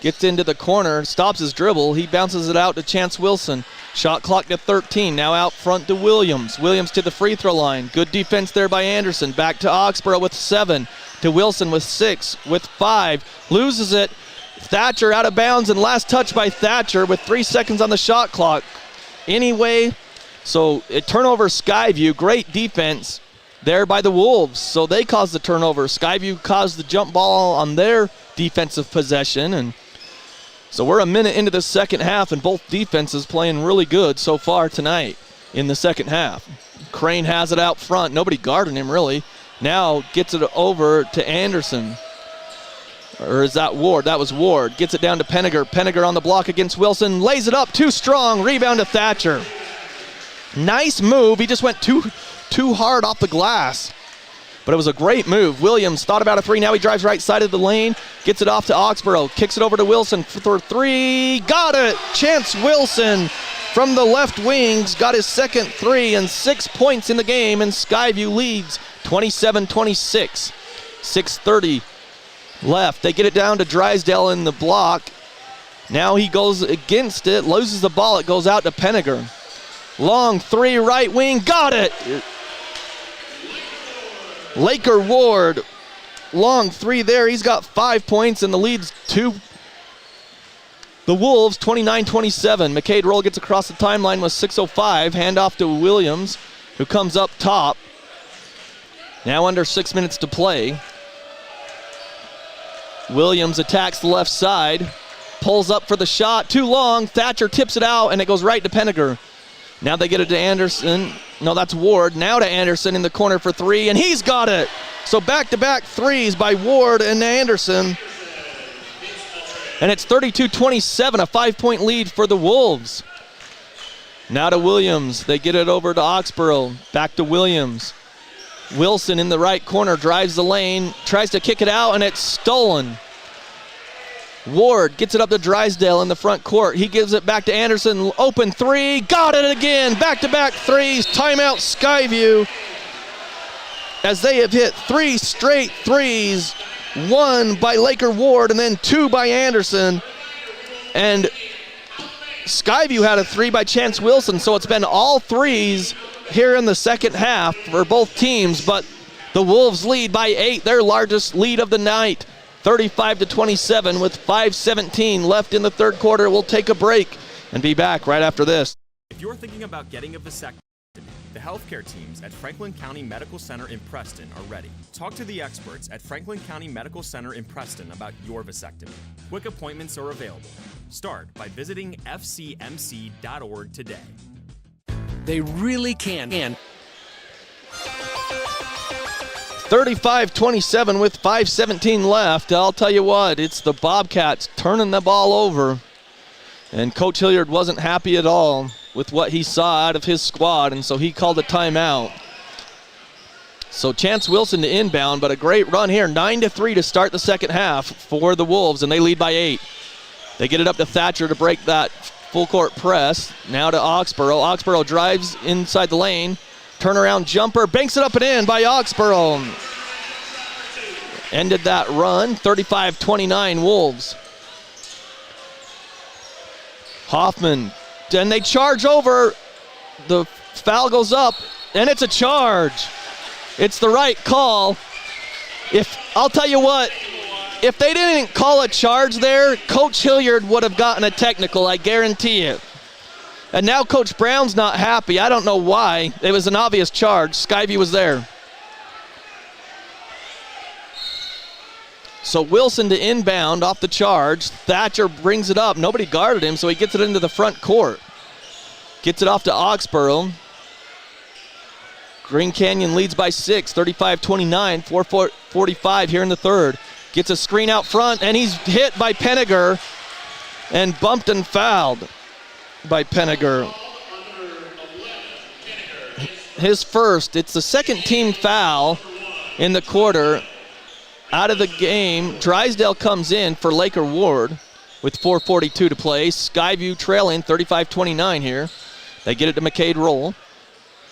gets into the corner, stops his dribble. He bounces it out to Chance Wilson. Shot clock to 13, now out front to Williams. Williams to the free throw line. Good defense there by Anderson. Back to Oxborough with 7, to Wilson with 6, with 5. Loses it. Thatcher out of bounds, and last touch by Thatcher with 3 seconds on the shot clock. Anyway, so a turnover Skyview. Great defense there by the Wolves. So they caused the turnover. Skyview caused the jump ball on their defensive possession. And so we're a minute into the second half, and both defenses playing really good so far tonight in the second half. Crane has it out front. Nobody guarding him really. Now gets it over to Anderson. Or is that Ward? That was Ward. Gets it down to Penninger. Penninger on the block against Wilson. Lays it up too strong. Rebound to Thatcher. Nice move. He just went too hard off the glass. But it was a great move. Williams thought about a 3. Now he drives right side of the lane. Gets it off to Oxborough. Kicks it over to Wilson for 3. Got it. Chance Wilson from the left wings. Got his second 3 and 6 points in the game. And Skyview leads 27-26. 6:30 left. They get it down to Drysdale in the block. Now he goes against it, loses the ball. It goes out to Penninger. Long 3 right wing. Got it. Laker Ward. Long 3 there. He's got 5 points and the lead's 2. The Wolves 29-27. McCade Roll gets across the timeline with 6:05. Handoff to Williams, who comes up top. Now under 6 minutes to play. Williams attacks the left side, pulls up for the shot, too long. Thatcher tips it out, and it goes right to Penninger. Now they get it to Anderson. No, that's Ward. Now to Anderson in the corner for 3, and he's got it. So back-to-back 3s by Ward and Anderson. And it's 32-27, a 5-point lead for the Wolves. Now to Williams. They get it over to Oxborough. Back to Williams. Wilson in the right corner, drives the lane, tries to kick it out, and it's stolen. Ward gets it up to Drysdale in the front court. He gives it back to Anderson. Open 3. Got it again. Back-to-back 3s. Timeout Skyview. As they have hit 3 straight 3s. 1 by Laker Ward and then 2 by Anderson. And Skyview had a 3 by Chance Wilson, so it's been all 3s here in the second half for both teams, but the Wolves lead by 8, their largest lead of the night, 35-27 with 5:17 left in the third quarter. We'll take a break and be back right after this. If you're thinking about getting a vasectomy, the healthcare teams at Franklin County Medical Center in Preston are ready. Talk to the experts at Franklin County Medical Center in Preston about your vasectomy. Quick appointments are available. Start by visiting fcmc.org today. They really can. 35-27 with 5:17 left. I'll tell you what, it's the Bobcats turning the ball over. And Coach Hilliard wasn't happy at all with what he saw out of his squad, and so he called a timeout. So Chance Wilson to inbound, but a great run here. 9-3 to start the second half for the Wolves, and they lead by 8. They get it up to Thatcher to break that full court press. Now to Oxborough. Oxborough drives inside the lane. Turnaround jumper. Banks it up and in by Oxborough. Ended that run. 35-29 Wolves. Hoffman, and they charge over. The foul goes up, and it's a charge. It's the right call. I'll tell you what, if they didn't call a charge there, Coach Hilliard would have gotten a technical, I guarantee you. And now Coach Brown's not happy. I don't know why. It was an obvious charge. Skyview was there. So Wilson to inbound off the charge. Thatcher brings it up. Nobody guarded him, so he gets it into the front court. Gets it off to Oxborough. Green Canyon leads by 6, 35-29, 4:45 here in the third. Gets a screen out front, and he's hit by Penninger and bumped and fouled by Penninger. His first. It's the second team foul in the quarter. Out of the game, Drysdale comes in for Laker Ward with 4:42 to play. Skyview trailing 35-29 here. They get it to McCade Roll.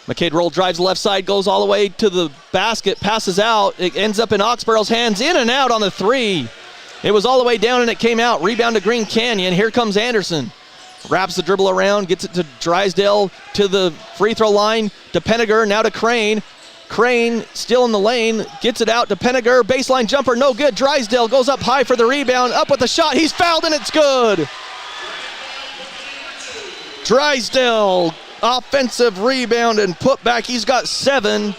McCade Roll drives left side, goes all the way to the basket, passes out. It ends up in Oxborough's hands, in and out on the three. It was all the way down and it came out. Rebound to Green Canyon. Here comes Anderson. Wraps the dribble around, gets it to Drysdale to the free throw line, to Penninger, now to Crane. Crane still in the lane, gets it out to Penninger. Baseline jumper, no good. Drysdale goes up high for the rebound, up with the shot. He's fouled and it's good. Drysdale, offensive rebound and put back. He's got 7.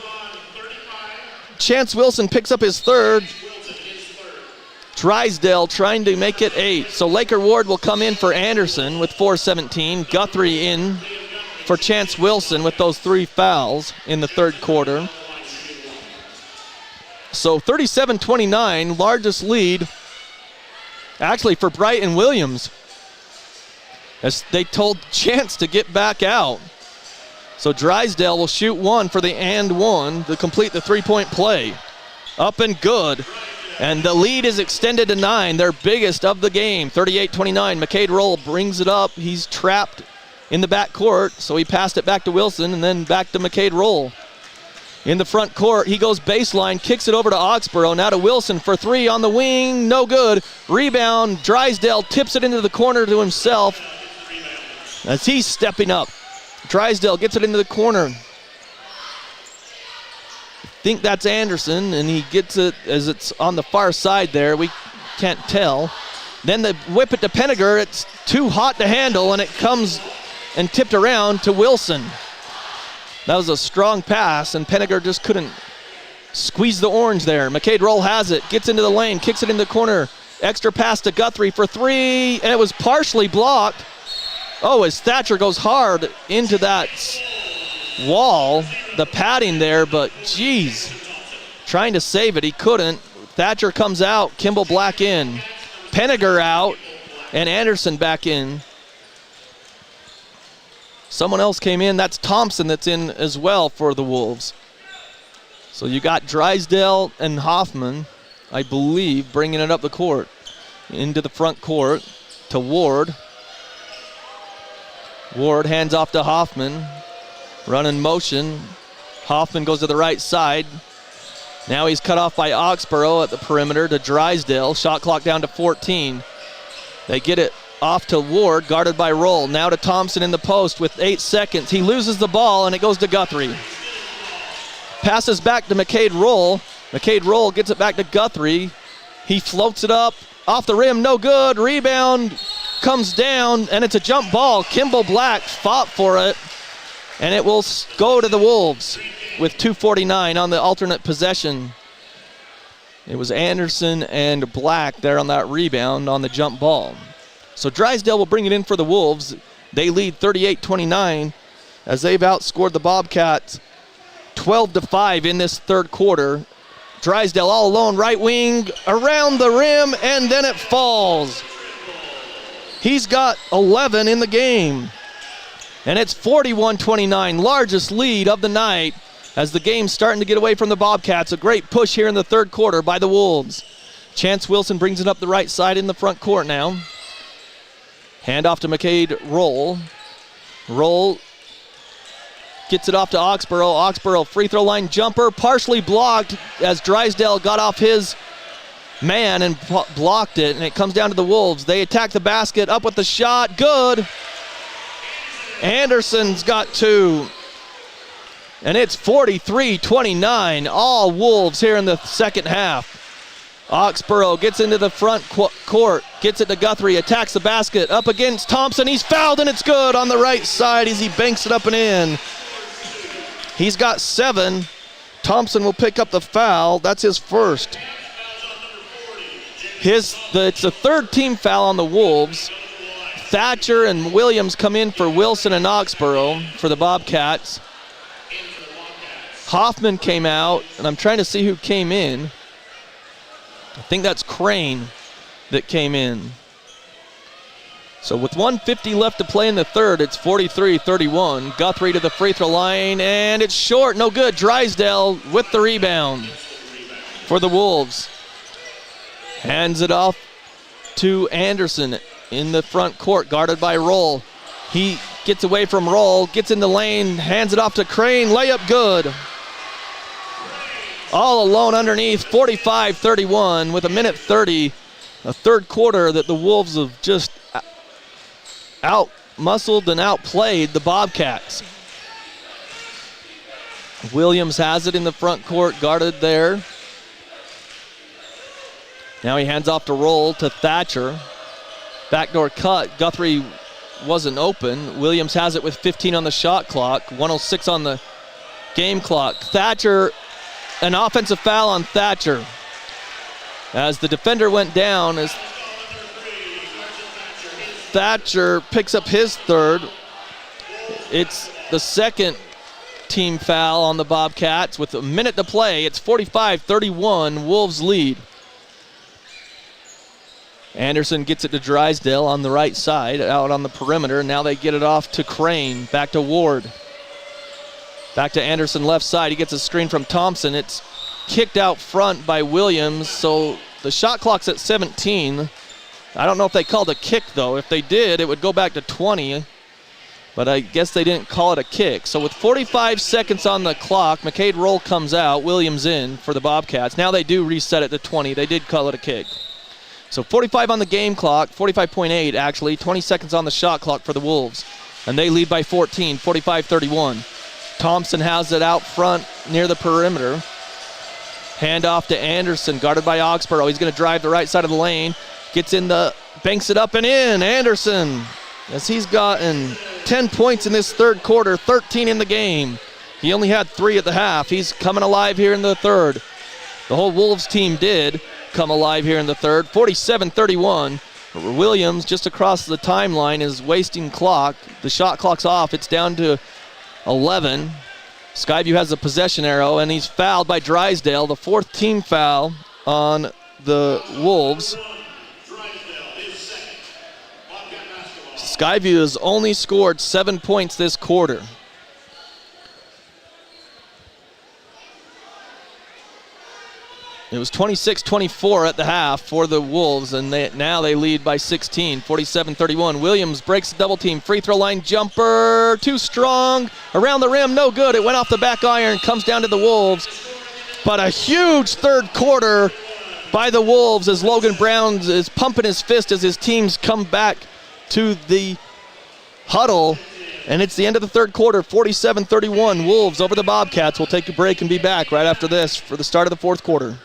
Chance Wilson picks up his third. Drysdale trying to make it 8. So Laker Ward will come in for Anderson with 4:17. Guthrie in for Chance Wilson with those 3 fouls in the third quarter. So 37-29, largest lead actually for Brighton Williams, as they told Chance to get back out. So Drysdale will shoot 1 for the and 1 to complete the 3-point play. Up and good. And the lead is extended to 9, their biggest of the game. 38-29, McCade Roll brings it up. He's trapped in the back court, so he passed it back to Wilson and then back to McCade Roll. In the front court, he goes baseline, kicks it over to Oxborough. Now to Wilson for 3 on the wing, no good. Rebound, Drysdale tips it into the corner to himself as he's stepping up. Drysdale gets it into the corner. I think that's Anderson, and he gets it as it's on the far side there. We can't tell. Then they whip it to Penninger. It's too hot to handle, and it comes and tipped around to Wilson. That was a strong pass, and Penninger just couldn't squeeze the orange there. McCade Roll has it, gets into the lane, kicks it into the corner. Extra pass to Guthrie for 3, and it was partially blocked. Oh, as Thatcher goes hard into that wall, the padding there, but geez, trying to save it, he couldn't. Thatcher comes out, Kimball Black in. Penninger out, and Anderson back in. Someone else came in, that's Thompson that's in as well for the Wolves. So you got Drysdale and Hoffman, I believe, bringing it up the court. Into the front court to Ward. Ward hands off to Hoffman. Run in motion. Hoffman goes to the right side. Now he's cut off by Oxborough at the perimeter to Drysdale. Shot clock down to 14. They get it off to Ward, guarded by Roll. Now to Thompson in the post with 8 seconds. He loses the ball, and it goes to Guthrie. Passes back to McCade Roll. McCade Roll gets it back to Guthrie. He floats it up. Off the rim, no good. Rebound comes down, and it's a jump ball. Kimball Black fought for it, and it will go to the Wolves with 2:49 on the alternate possession. It was Anderson and Black there on that rebound on the jump ball. So Drysdale will bring it in for the Wolves. They lead 38-29 as they've outscored the Bobcats 12-5 in this third quarter. Drysdale all alone, right wing, around the rim, and then it falls. He's got 11 in the game. And it's 41-29, largest lead of the night as the game's starting to get away from the Bobcats. A great push here in the third quarter by the Wolves. Chance Wilson brings it up the right side in the front court now. Hand off to McCade Roll. Roll gets it off to Oxborough. Oxborough free throw line jumper, partially blocked as Drysdale got off his man and blocked it, and it comes down to the Wolves. They attack the basket, up with the shot, good. Anderson's got 2. And it's 43-29, all Wolves here in the second half. Oxborough gets into the front court, gets it to Guthrie, attacks the basket, up against Thompson. He's fouled, and it's good on the right side as he banks it up and in. He's got 7. Thompson will pick up the foul. That's his first. It's the third team foul on the Wolves. Thatcher and Williams come in for Wilson and Oxborough for the Bobcats. Hoffman came out, and I'm trying to see who came in. I think that's Crane that came in. So with 1:50 left to play in the third, it's 43-31. Guthrie to the free throw line, and it's short, no good. Drysdale with the rebound for the Wolves. Hands it off to Anderson in the front court, guarded by Roll. He gets away from Roll, gets in the lane, hands it off to Crane, layup good. All alone underneath, 45-31 with 1:30, a third quarter that the Wolves have just out-muscled and outplayed the Bobcats. Williams has it in the front court, guarded there. Now he hands off to Roll to Thatcher. Backdoor cut, Guthrie wasn't open. Williams has it with 15 on the shot clock, 1:06 on the game clock. Thatcher, an offensive foul on Thatcher. As the defender went down, as Thatcher picks up his third. It's the second team foul on the Bobcats with a minute to play. It's 45-31, Wolves lead. Anderson gets it to Drysdale on the right side, out on the perimeter. Now they get it off to Crane, back to Ward. Back to Anderson left side. He gets a screen from Thompson. It's kicked out front by Williams, so the shot clock's at 17. I don't know if they called a kick, though. If they did, it would go back to 20, but I guess they didn't call it a kick. So with 45 seconds on the clock, McCade Roll comes out, Williams in for the Bobcats. Now they do reset it to 20. They did call it a kick. So 45 on the game clock, 45.8 actually, 20 seconds on the shot clock for the Wolves. And they lead by 14, 45-31. Thompson has it out front near the perimeter. Hand off to Anderson, guarded by Oxborough. He's going to drive the right side of the lane. Gets in banks it up and in. Anderson, as he's gotten 10 points in this third quarter, 13 in the game. He only had 3 at the half. He's coming alive here in the third. The whole Wolves team did come alive here in the third. 47-31. Williams, just across the timeline, is wasting clock. The shot clock's off. It's down to 11. Skyview has a possession arrow, and he's fouled by Drysdale, the 4th team foul on the Wolves. Skyview has only scored 7 points this quarter. It was 26-24 at the half for the Wolves, and now they lead by 16, 47-31. Williams breaks the double team. Free throw line jumper, too strong. Around the rim, no good. It went off the back iron, comes down to the Wolves. But a huge third quarter by the Wolves as Logan Brown is pumping his fist as his teams come back to the huddle. And it's the end of the third quarter, 47-31. Wolves over the Bobcats. We'll take a break and be back right after this for the start of the fourth quarter.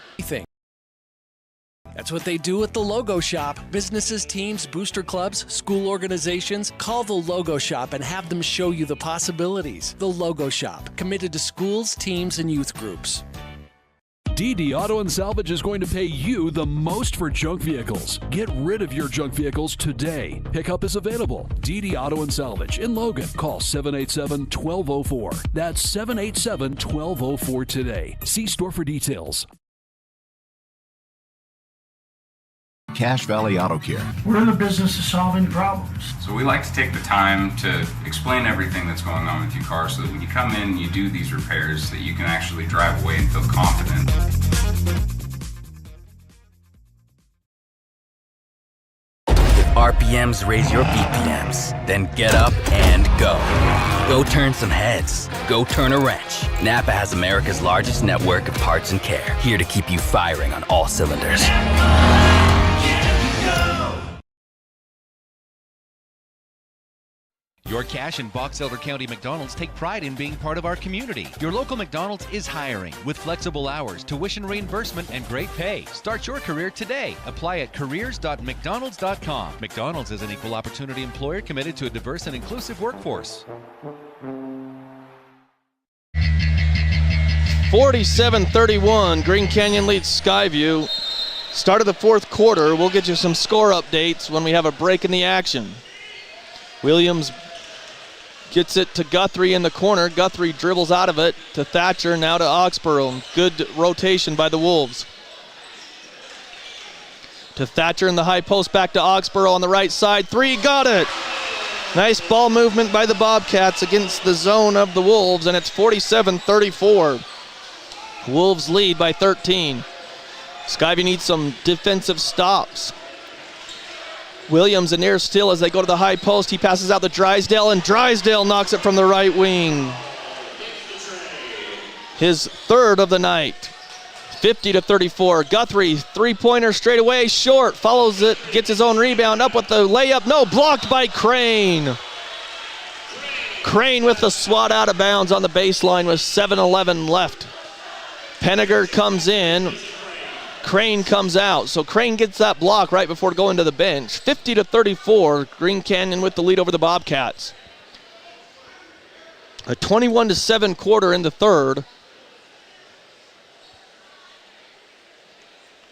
That's what they do at the Logo Shop. Businesses, teams, booster clubs, school organizations. Call the Logo Shop and have them show you the possibilities. The Logo Shop, committed to schools, teams, and youth groups. DD Auto and Salvage is going to pay you the most for junk vehicles. Get rid of your junk vehicles today. Pickup is available. DD Auto and Salvage in Logan. Call 787-1204. That's 787-1204 today. See store for details. Cache Valley Auto Care. We're in the business of solving problems. So we like to take the time to explain everything that's going on with your car so that when you come in and you do these repairs that you can actually drive away and feel confident. If RPMs raise your BPMs, then get up and go. Go turn some heads. Go turn a wrench. Napa has America's largest network of parts and care, here to keep you firing on all cylinders. Your Cache and Box Elder County McDonald's take pride in being part of our community. Your local McDonald's is hiring with flexible hours, tuition reimbursement, and great pay. Start your career today. Apply at careers.mcdonalds.com. McDonald's is an equal opportunity employer committed to a diverse and inclusive workforce. 47-31, Green Canyon leads Skyview. Start of the fourth quarter. We'll get you some score updates when we have a break in the action. Williams gets it to Guthrie in the corner. Guthrie dribbles out of it to Thatcher, now to Oxborough. Good rotation by the Wolves. To Thatcher in the high post, back to Oxborough on the right side. Three, got it! Nice ball movement by the Bobcats against the zone of the Wolves, and it's 47-34. Wolves lead by 13. Skyview needs some defensive stops. Williams and near still as they go to the high post. He passes out to Drysdale, and Drysdale knocks it from the right wing. His third of the night. 50-34. Guthrie, three-pointer straight away, short, follows it, gets his own rebound, up with the layup. No, blocked by Crane. Crane with the swat out of bounds on the baseline with 7:11 left. Penninger comes in. Crane comes out. So Crane gets that block right before going to the bench. 50-34, Green Canyon with the lead over the Bobcats. A 21-7 quarter in the third.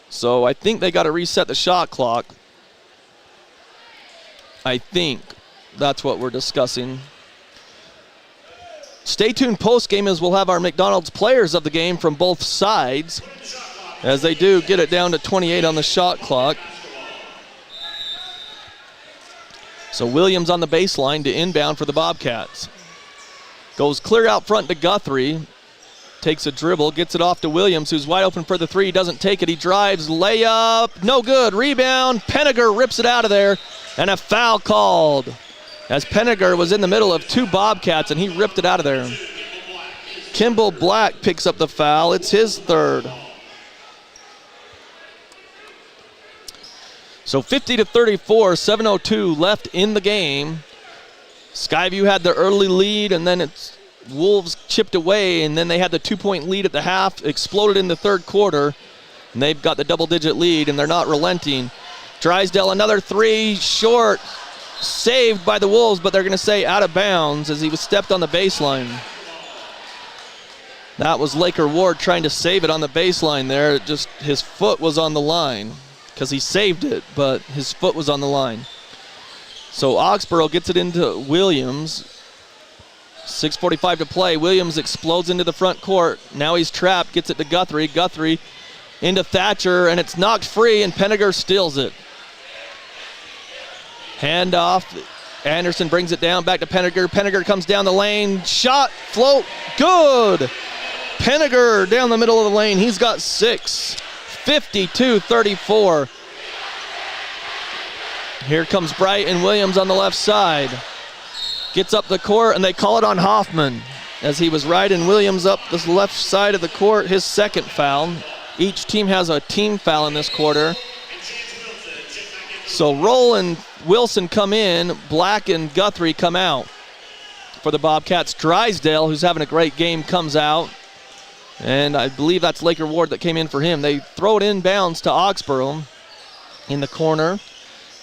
So I think they got to reset the shot clock. I think that's what we're discussing. Stay tuned post-game as we'll have our McDonald's players of the game from both sides, as they do get it down to 28 on the shot clock. So Williams on the baseline to inbound for the Bobcats. Goes clear out front to Guthrie. Takes a dribble, gets it off to Williams, who's wide open for the three. Doesn't take it. He drives, layup, no good. Rebound, Penninger rips it out of there, and a foul called, as Penninger was in the middle of two Bobcats, and he ripped it out of there. Kimball Black picks up the foul. It's his third. So 50-34, 7:02 left in the game. Skyview had the early lead, and then it's Wolves chipped away, and then they had the 2-point lead at the half, exploded in the third quarter, and they've got the double-digit lead, and they're not relenting. Drysdale, another three, short, saved by the Wolves, but they're going to say out of bounds as he was stepped on the baseline. That was Laker Ward trying to save it on the baseline there. Just his foot was on the line because he saved it, but his foot was on the line. So Oxborough gets it into Williams. 6:45 to play. Williams explodes into the front court. Now he's trapped, gets it to Guthrie. Guthrie into Thatcher, and it's knocked free, and Penninger steals it. Hand off. Anderson brings it down back to Penninger. Penninger comes down the lane. Shot, float, good. Penninger down the middle of the lane. He's got 6. 52-34. Here comes Bright and Williams on the left side. Gets up the court, and they call it on Hoffman as he was riding Williams up the left side of the court, his second foul. Each team has a team foul in this quarter. So Roll and Wilson come in, Black and Guthrie come out. For the Bobcats, Drysdale, who's having a great game, comes out. And I believe that's Laker Ward that came in for him. They throw it inbounds to Oxborough in the corner.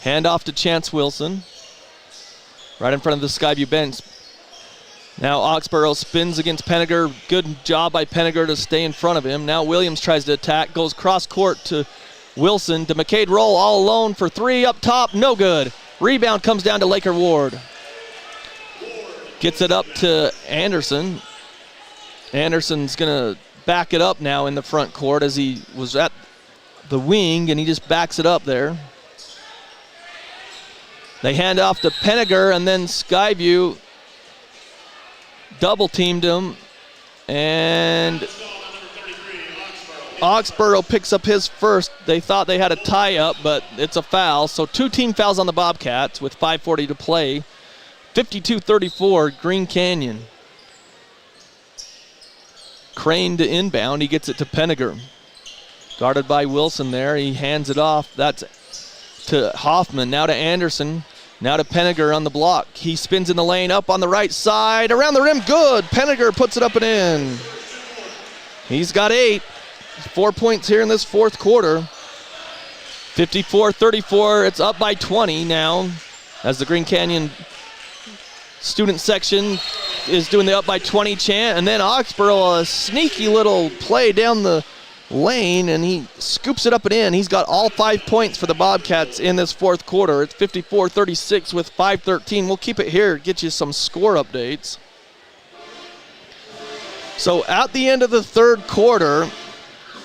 Hand off to Chance Wilson. Right in front of the Skyview bench. Now Oxborough spins against Penninger. Good job by Penninger to stay in front of him. Now Williams tries to attack. Goes cross court to Wilson. To McCade Roll all alone for three up top. No good. Rebound comes down to Laker Ward. Gets it up to Anderson. Anderson's going to back it up now in the front court as he was at the wing, and he just backs it up there. They hand off to Penninger, and then Skyview double-teamed him, and Oxborough picks up his first. They thought they had a tie-up, but it's a foul. So 2 team fouls on the Bobcats with 5:40 to play. 52-34, Green Canyon. Crane to inbound. He gets it to Penninger. Guarded by Wilson there. He hands it off. That's to Hoffman. Now to Anderson. Now to Penninger on the block. He spins in the lane, up on the right side, around the rim, good. Penninger puts it up and in. He's got 8. 4 points here in this fourth quarter. 54-34, it's up by 20 now as the Green Canyon student section is doing the up by 20 chant, and then Oxborough, a sneaky little play down the lane, and he scoops it up and in. He's got all 5 points for the Bobcats in this fourth quarter. It's 54-36 with 5:13. We'll keep it here, get you some score updates. So at the end of the third quarter,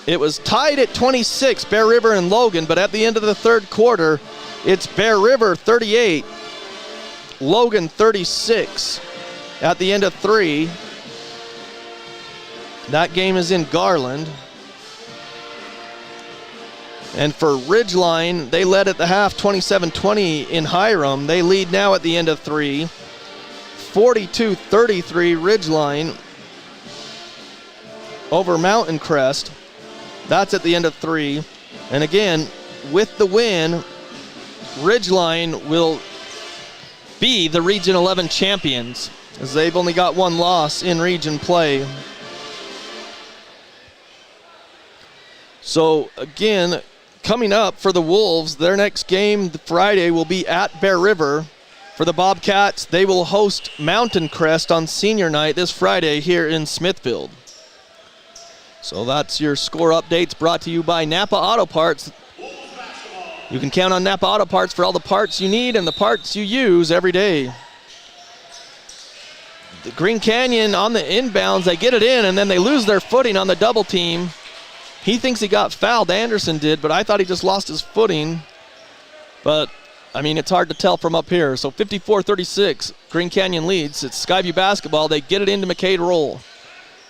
it was tied at 26, Bear River and Logan, but at the end of the third quarter, it's Bear River 38, Logan 36. At the end of 3, that game is in Garland. And for Ridgeline, they led at the half 27-20 in Hiram. They lead now at the end of 3, 42-33 Ridgeline over Mountain Crest. That's at the end of 3. And again, with the win, Ridgeline will be the Region 11 champions, as they've only got 1 loss in region play. So again, coming up for the Wolves, their next game Friday will be at Bear River. For the Bobcats, they will host Mountain Crest on senior night this Friday here in Smithfield. So that's your score updates brought to you by Napa Auto Parts. You can count on Napa Auto Parts for all the parts you need and the parts you use every day. The Green Canyon on the inbounds, they get it in and then they lose their footing on the double team. He thinks he got fouled, Anderson did, but I thought he just lost his footing. But, I mean, it's hard to tell from up here. So 54-36, Green Canyon leads. It's Skyview basketball. They get it into McCade Roll.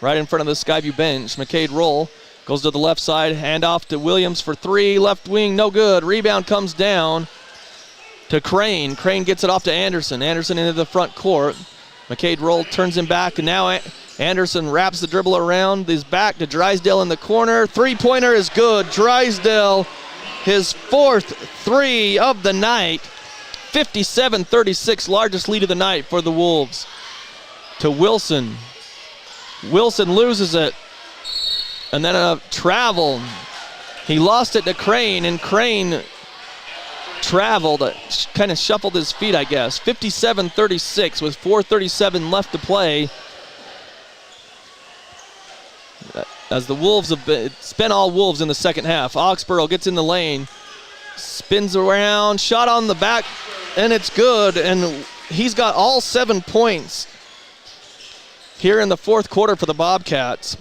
Right in front of the Skyview bench. McCade Roll goes to the left side, hand off to Williams for 3, left wing, no good. Rebound comes down to Crane. Crane gets it off to Anderson. Anderson into the front court. McCade Roll turns him back, and now Anderson wraps the dribble around. He's back to Drysdale in the corner. Three-pointer is good. Drysdale, his 4th 3 of the night. 57-36, largest lead of the night for the Wolves. To Wilson. Wilson loses it, and then a travel. He lost it to Crane, and Crane traveled, kind of shuffled his feet, I guess. 57-36 with 4:37 left to play. As the Wolves it's been all Wolves in the second half. Oxborough gets in the lane, spins around, shot on the back, and it's good, and he's got all 7 points here in the fourth quarter for the Bobcats.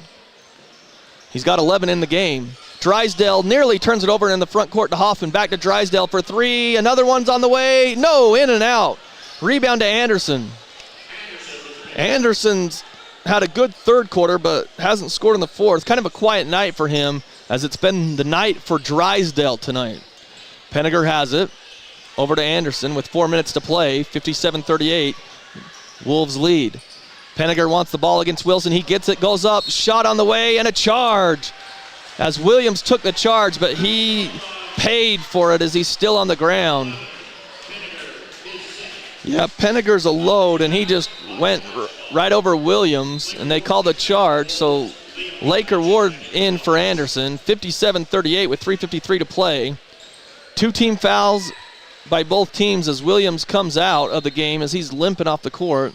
He's got 11 in the game. Drysdale nearly turns it over in the front court to Hoffman. Back to Drysdale for 3. Another one's on the way. No, in and out. Rebound to Anderson. Anderson's had a good third quarter, but hasn't scored in the fourth. Kind of a quiet night for him, as it's been the night for Drysdale tonight. Penninger has it. Over to Anderson with 4 minutes to play. 57-38. Wolves lead. Penninger wants the ball against Wilson. He gets it, goes up, shot on the way, and a charge. As Williams took the charge, but he paid for it as he's still on the ground. Yeah, Penninger's a load, and he just went right over Williams, and they called the charge. So Laker Ward in for Anderson. 57-38 with 3:53 to play. 2 team fouls by both teams as Williams comes out of the game as he's limping off the court.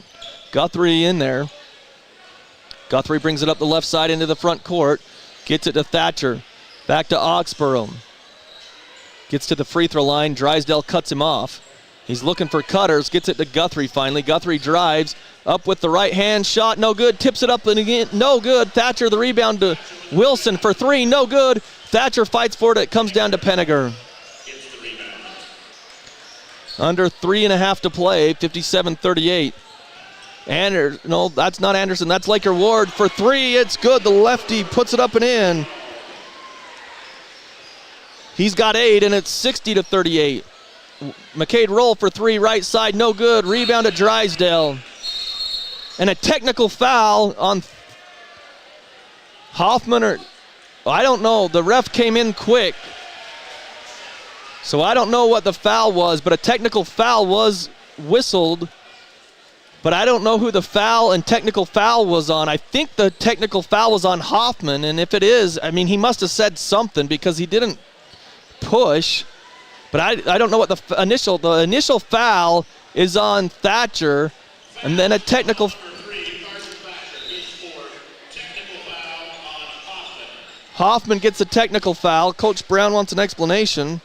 Guthrie in there. Guthrie brings it up the left side into the front court. Gets it to Thatcher. Back to Oxborough. Gets to the free throw line. Drysdale cuts him off. He's looking for cutters. Gets it to Guthrie finally. Guthrie drives. Up with the right hand shot. No good. Tips it up and again. No good. Thatcher the rebound to Wilson for 3. No good. Thatcher fights for it. It comes down to Penninger. Under 3.5 to play. 57-38. No, that's not Anderson. That's Laker Ward for 3. It's good. The lefty puts it up and in. He's got 8, and it's 60-38. McCade Roll for 3, right side, no good. Rebound to Drysdale. And a technical foul on Hoffman, or I don't know. The ref came in quick. So I don't know what the foul was, but a technical foul was whistled. But I don't know who the foul and technical foul was on. I think the technical foul was on Hoffman, and if it is, I mean, he must have said something because he didn't push. But I don't know what the initial foul is on Thatcher, and then a technical. Hoffman gets a technical foul. Coach Brown wants an explanation.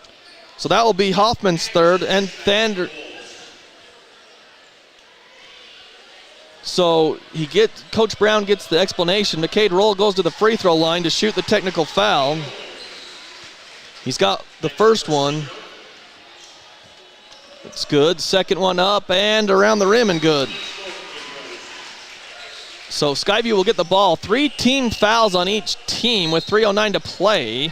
So that will be Hoffman's third, and Thander. So Coach Brown gets the explanation. McCade Roll goes to the free throw line to shoot the technical foul. He's got the first one. It's good. Second one up and around the rim and good. So Skyview will get the ball. 3 team fouls on each team with 3:09 to play.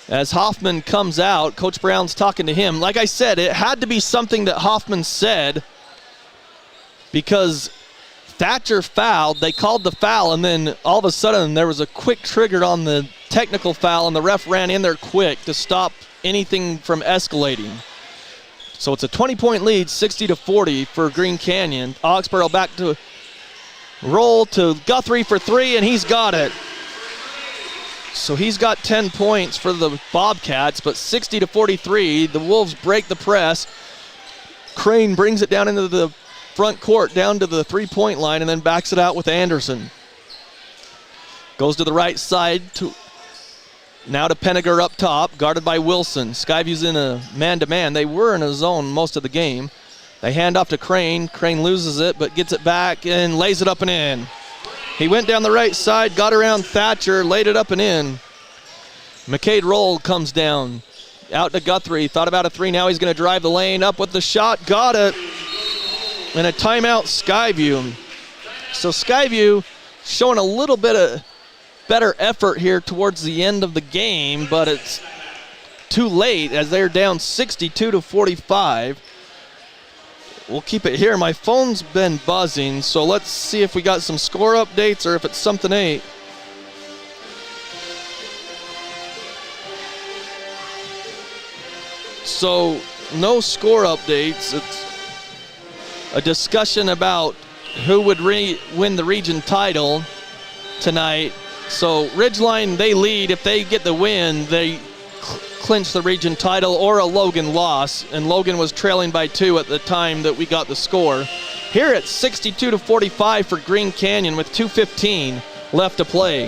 As Hoffman comes out, Coach Brown's talking to him. Like I said, it had to be something that Hoffman said because Thatcher fouled. They called the foul, and then all of a sudden there was a quick trigger on the technical foul, and the ref ran in there quick to stop anything from escalating. So it's a 20-point lead, 60-40 for Green Canyon. Oxborough back to Roll to Guthrie for 3, and he's got it. So he's got 10 points for the Bobcats, but 60-43, the Wolves break the press. Crane brings it down into the front court, down to the 3-point line, and then backs it out with Anderson. Goes to the right side, now to Penninger up top, guarded by Wilson. Skyview's in a man-to-man. They were in a zone most of the game. They hand off to Crane. Crane loses it, but gets it back and lays it up and in. He went down the right side, got around Thatcher, laid it up and in. McCade Roll comes down. Out to Guthrie, thought about a 3, now he's going to drive the lane, up with the shot, got it. And a timeout, Skyview. So Skyview showing a little bit of better effort here towards the end of the game, but it's too late as they're down 62-45. We'll keep it here. My phone's been buzzing, so let's see if we got some score updates or if it's something 8. So no score updates. It's a discussion about who would win the region title tonight. So Ridgeline, they lead. If they get the win, they clinch the region title, or a Logan loss. And Logan was trailing by 2 at the time that we got the score. Here it's 62-45 for Green Canyon with 2:15 left to play.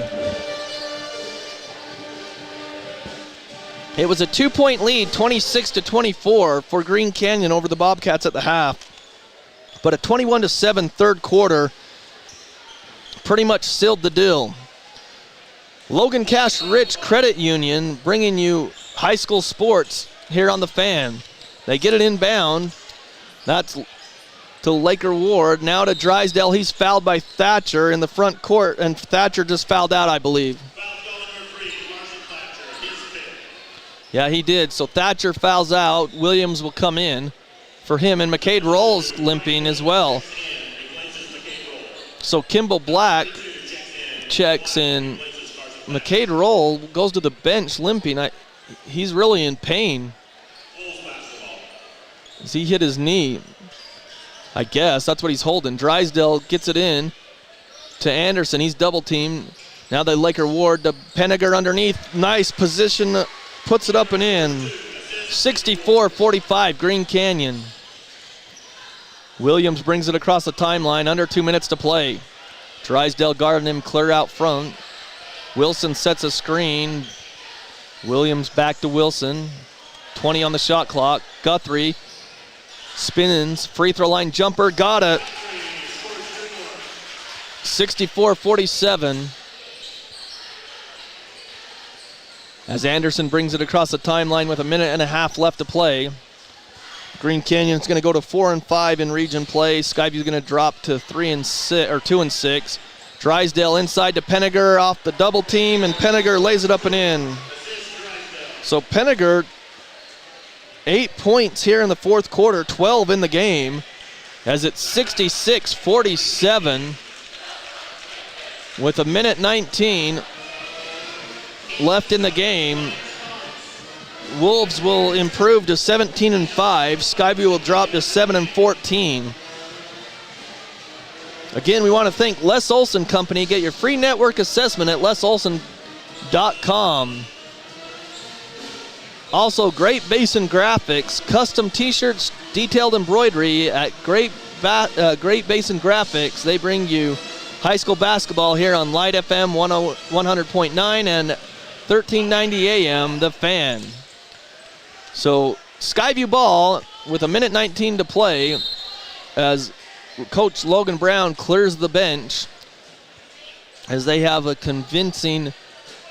It was a 2-point lead, 26-24 for Green Canyon over the Bobcats at the half. But a 21-7 third quarter pretty much sealed the deal. Logan Cash Rich Credit Union bringing you high school sports here on the Fan. They get it inbound. That's to Laker Ward. Now to Drysdale. He's fouled by Thatcher in the front court, and Thatcher just fouled out, I believe. Yeah, he did. So Thatcher fouls out. Williams will come in for him, and McCade Roll's limping as well. So Kimball Black checks in. McCade Roll goes to the bench limping. He's really in pain. As he hit his knee, I guess. That's what he's holding. Drysdale gets it in to Anderson. He's double teamed. Now they Laker Ward to Penninger underneath. Nice position. Puts it up and in. 64-45 Green Canyon. Williams brings it across the timeline. Under 2 minutes to play. Drysdale guarding him clear out front. Wilson sets a screen. Williams back to Wilson. 20 on the shot clock. Guthrie spins. Free throw line jumper. Got it. 64-47. As Anderson brings it across the timeline with 1.5 minutes left to play. Green Canyon's going to go to 4-5 in region play. Skyview's going to drop to 2-6. Drysdale inside to Penninger off the double team, and Penninger lays it up and in. So Penninger, 8 points here in the fourth quarter, 12 in the game, as it's 66-47 with 1:19 left in the game. Wolves will improve to 17-5. Skyview will drop to 7-14. Again, we want to thank Les Olson Company. Get your free network assessment at lesolson.com. Also, Great Basin Graphics, custom t-shirts, detailed embroidery at Great Basin Graphics. They bring you high school basketball here on Light FM 100.9 and 1390 AM, The Fan. So, Skyview ball with 1:19 to play as Coach Logan Brown clears the bench as they have a convincing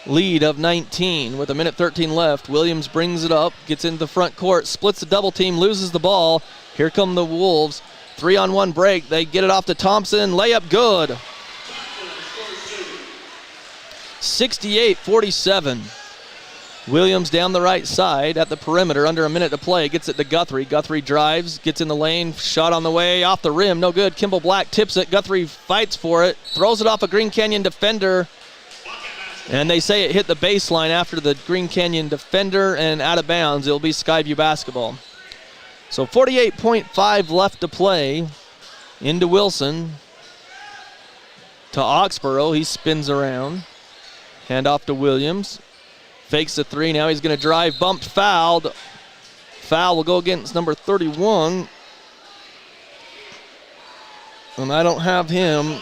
lead of 19 with 1:13 left. Williams brings it up, gets into the front court, splits the double team, loses the ball. Here come the Wolves. 3-on-1 break. They get it off to Thompson. Layup good. 68-47. Williams down the right side at the perimeter, under a minute to play, gets it to Guthrie. Guthrie drives, gets in the lane, shot on the way, off the rim, no good. Kimball Black tips it, Guthrie fights for it, throws it off a Green Canyon defender, and they say it hit the baseline after the Green Canyon defender and out of bounds. It'll be Skyview basketball. So 48.5 left to play. Into Wilson. To Oxborough, he spins around. Hand off to Williams. Fakes the three, now he's going to drive, bumped, fouled. Foul will go against number 31. And I don't have him.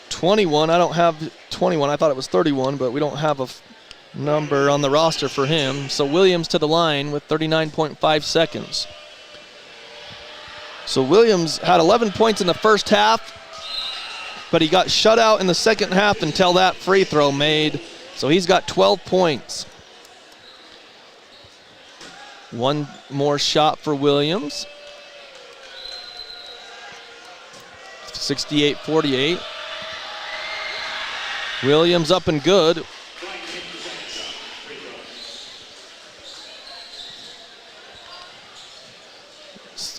21, I don't have 21. I thought it was 31, but we don't have a number on the roster for him. So Williams to the line with 39.5 seconds. So Williams had 11 points in the first half, but he got shut out in the second half until that free throw made. So he's got 12 points. One more shot for Williams. 68-48. Williams up and good.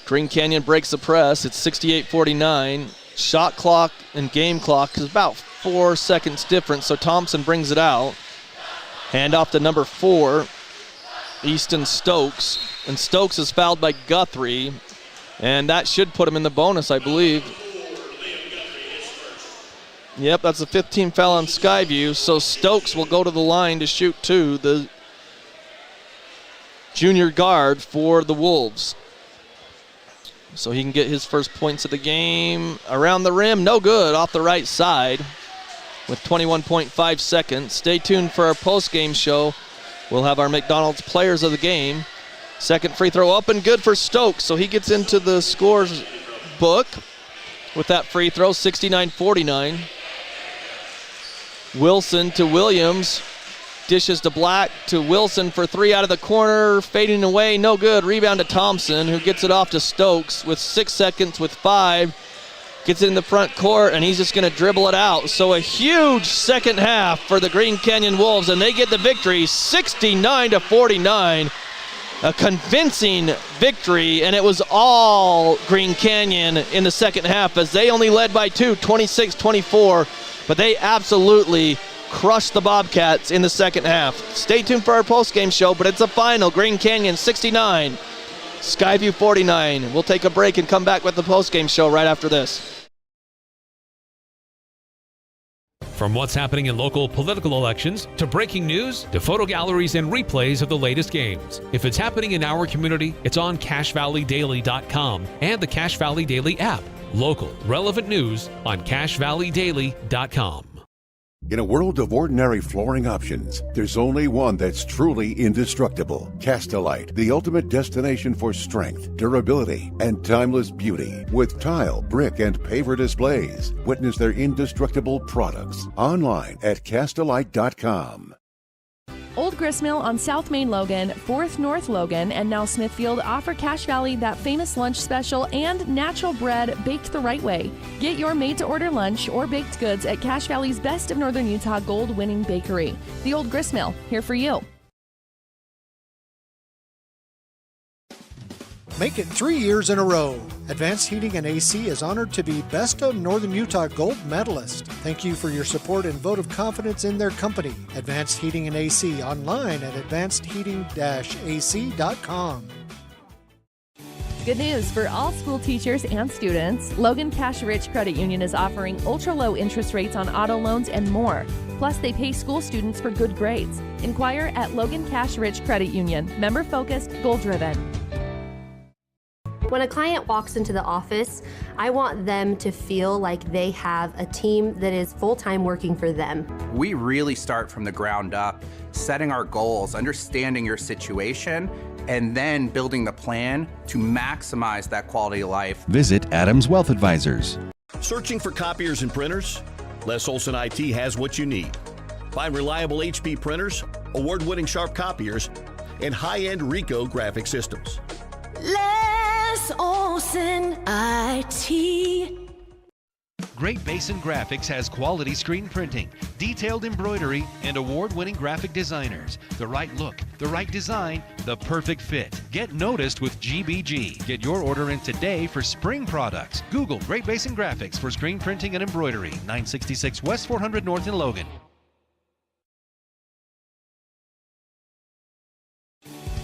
Green Canyon breaks the press. It's 68-49. Shot clock and game clock is about 4 seconds difference, so Thompson brings it out. Hand off to number 4, Easton Stokes. And Stokes is fouled by Guthrie, and that should put him in the bonus, I believe. Yep, that's a 15 foul on Skyview, so Stokes will go to the line to shoot two, the junior guard for the Wolves. So he can get his first points of the game. Around the rim, no good, off the right side with 21.5 seconds. Stay tuned for our post-game show. We'll have our McDonald's players of the game. Second free throw up and good for Stokes, so he gets into the scores book with that free throw, 69-49. Wilson to Williams. Dishes to Black to Wilson for three out of the corner, fading away, no good. Rebound to Thompson, who gets it off to Stokes with 6 seconds, with 5. Gets it in the front court, and he's just going to dribble it out. So a huge second half for the Green Canyon Wolves, and they get the victory, 69-49. A convincing victory, and it was all Green Canyon in the second half as they only led by 2, 26-24, but they absolutely crushed the Bobcats in the second half. Stay tuned for our post-game show, but it's a final. Green Canyon 69, Skyview 49. We'll take a break and come back with the post-game show right after this. From what's happening in local political elections, to breaking news, to photo galleries and replays of the latest games. If it's happening in our community, it's on CashValleyDaily.com and the Cache Valley Daily app. Local, relevant news on CashValleyDaily.com. In a world of ordinary flooring options, there's only one that's truly indestructible. Castelite, the ultimate destination for strength, durability, and timeless beauty. With tile, brick, and paver displays. Witness their indestructible products online at Castelite.com. Old Gristmill on South Main Logan, 4th North Logan, and now Smithfield offer Cache Valley that famous lunch special and natural bread baked the right way. Get your made-to-order lunch or baked goods at Cache Valley's Best of Northern Utah gold-winning bakery. The Old Gristmill, here for you. Make it 3 years in a row. Advanced Heating and AC is honored to be Best of Northern Utah Gold Medalist. Thank you for your support and vote of confidence in their company. Advanced Heating and AC online at advancedheating-ac.com. Good news for all school teachers and students. Logan Cash Rich Credit Union is offering ultra-low interest rates on auto loans and more. Plus, they pay school students for good grades. Inquire at Logan Cash Rich Credit Union. Member-focused, goal-driven. When a client walks into the office, I want them to feel like they have a team that is full-time working for them. We really start from the ground up, setting our goals, understanding your situation, and then building the plan to maximize that quality of life. Visit Adams Wealth Advisors. Searching for copiers and printers? Les Olson IT has what you need. Find reliable HP printers, award-winning Sharp copiers, and high-end Ricoh graphic systems. Les Olson IT. Great Basin Graphics has quality screen printing, detailed embroidery, and award-winning graphic designers. The right look, the right design, the perfect fit. Get noticed with GBG. Get your order in today for spring products. Google Great Basin Graphics for screen printing and embroidery. 966 West 400 North in Logan.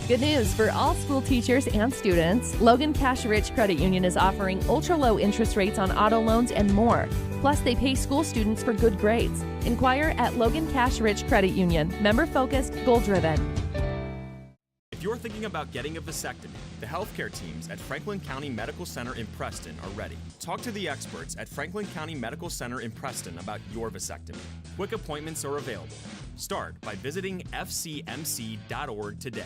Good news for all school teachers and students. Logan Cash Rich Credit Union is offering ultra-low interest rates on auto loans and more. Plus, they pay school students for good grades. Inquire at Logan Cash Rich Credit Union. Member-focused, goal-driven. If you're thinking about getting a vasectomy, the healthcare teams at Franklin County Medical Center in Preston are ready. Talk to the experts at Franklin County Medical Center in Preston about your vasectomy. Quick appointments are available. Start by visiting fcmc.org today.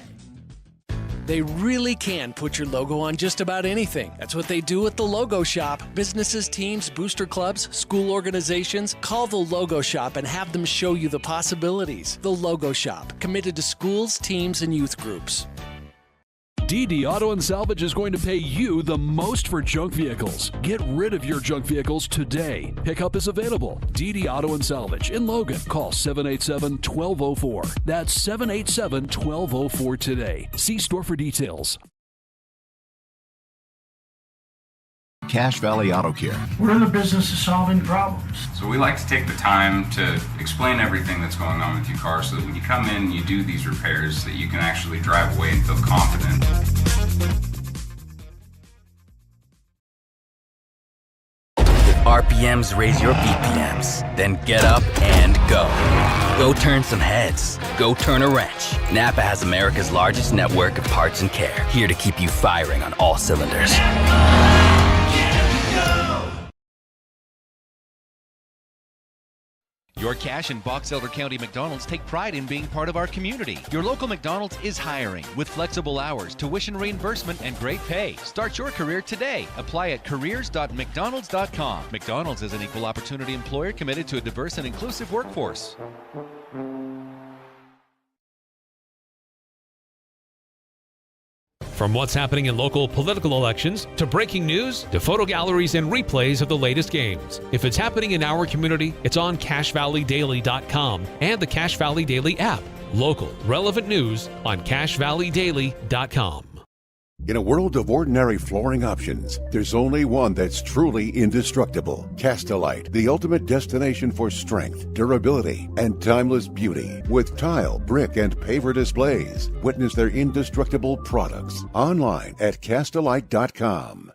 They really can put your logo on just about anything. That's what they do at the Logo Shop. Businesses, teams, booster clubs, school organizations. Call the Logo Shop and have them show you the possibilities. The Logo Shop, committed to schools, teams, and youth groups. DD Auto and Salvage is going to pay you the most for junk vehicles. Get rid of your junk vehicles today. Pickup is available. DD Auto and Salvage in Logan. Call 787-1204. That's 787-1204 today. See store for details. Cache Valley Auto Care. We're in the business of solving problems. So we like to take the time to explain everything that's going on with your car so that when you come in and you do these repairs that you can actually drive away and feel confident. If RPMs raise your BPMs, then get up and go. Go turn some heads. Go turn a wrench. Napa has America's largest network of parts and care, here to keep you firing on all cylinders. Your Cache and Box Elder County McDonald's take pride in being part of our community. Your local McDonald's is hiring with flexible hours, tuition reimbursement, and great pay. Start your career today. Apply at careers.mcdonalds.com. McDonald's is an equal opportunity employer committed to a diverse and inclusive workforce. From what's happening in local political elections, to breaking news, to photo galleries and replays of the latest games. If it's happening in our community, it's on CacheValleyDaily.com and the Cache Valley Daily app. Local, relevant news on CacheValleyDaily.com. In a world of ordinary flooring options, there's only one that's truly indestructible. Castelite, the ultimate destination for strength, durability, and timeless beauty. With tile, brick, and paver displays. Witness their indestructible products online at Castelite.com.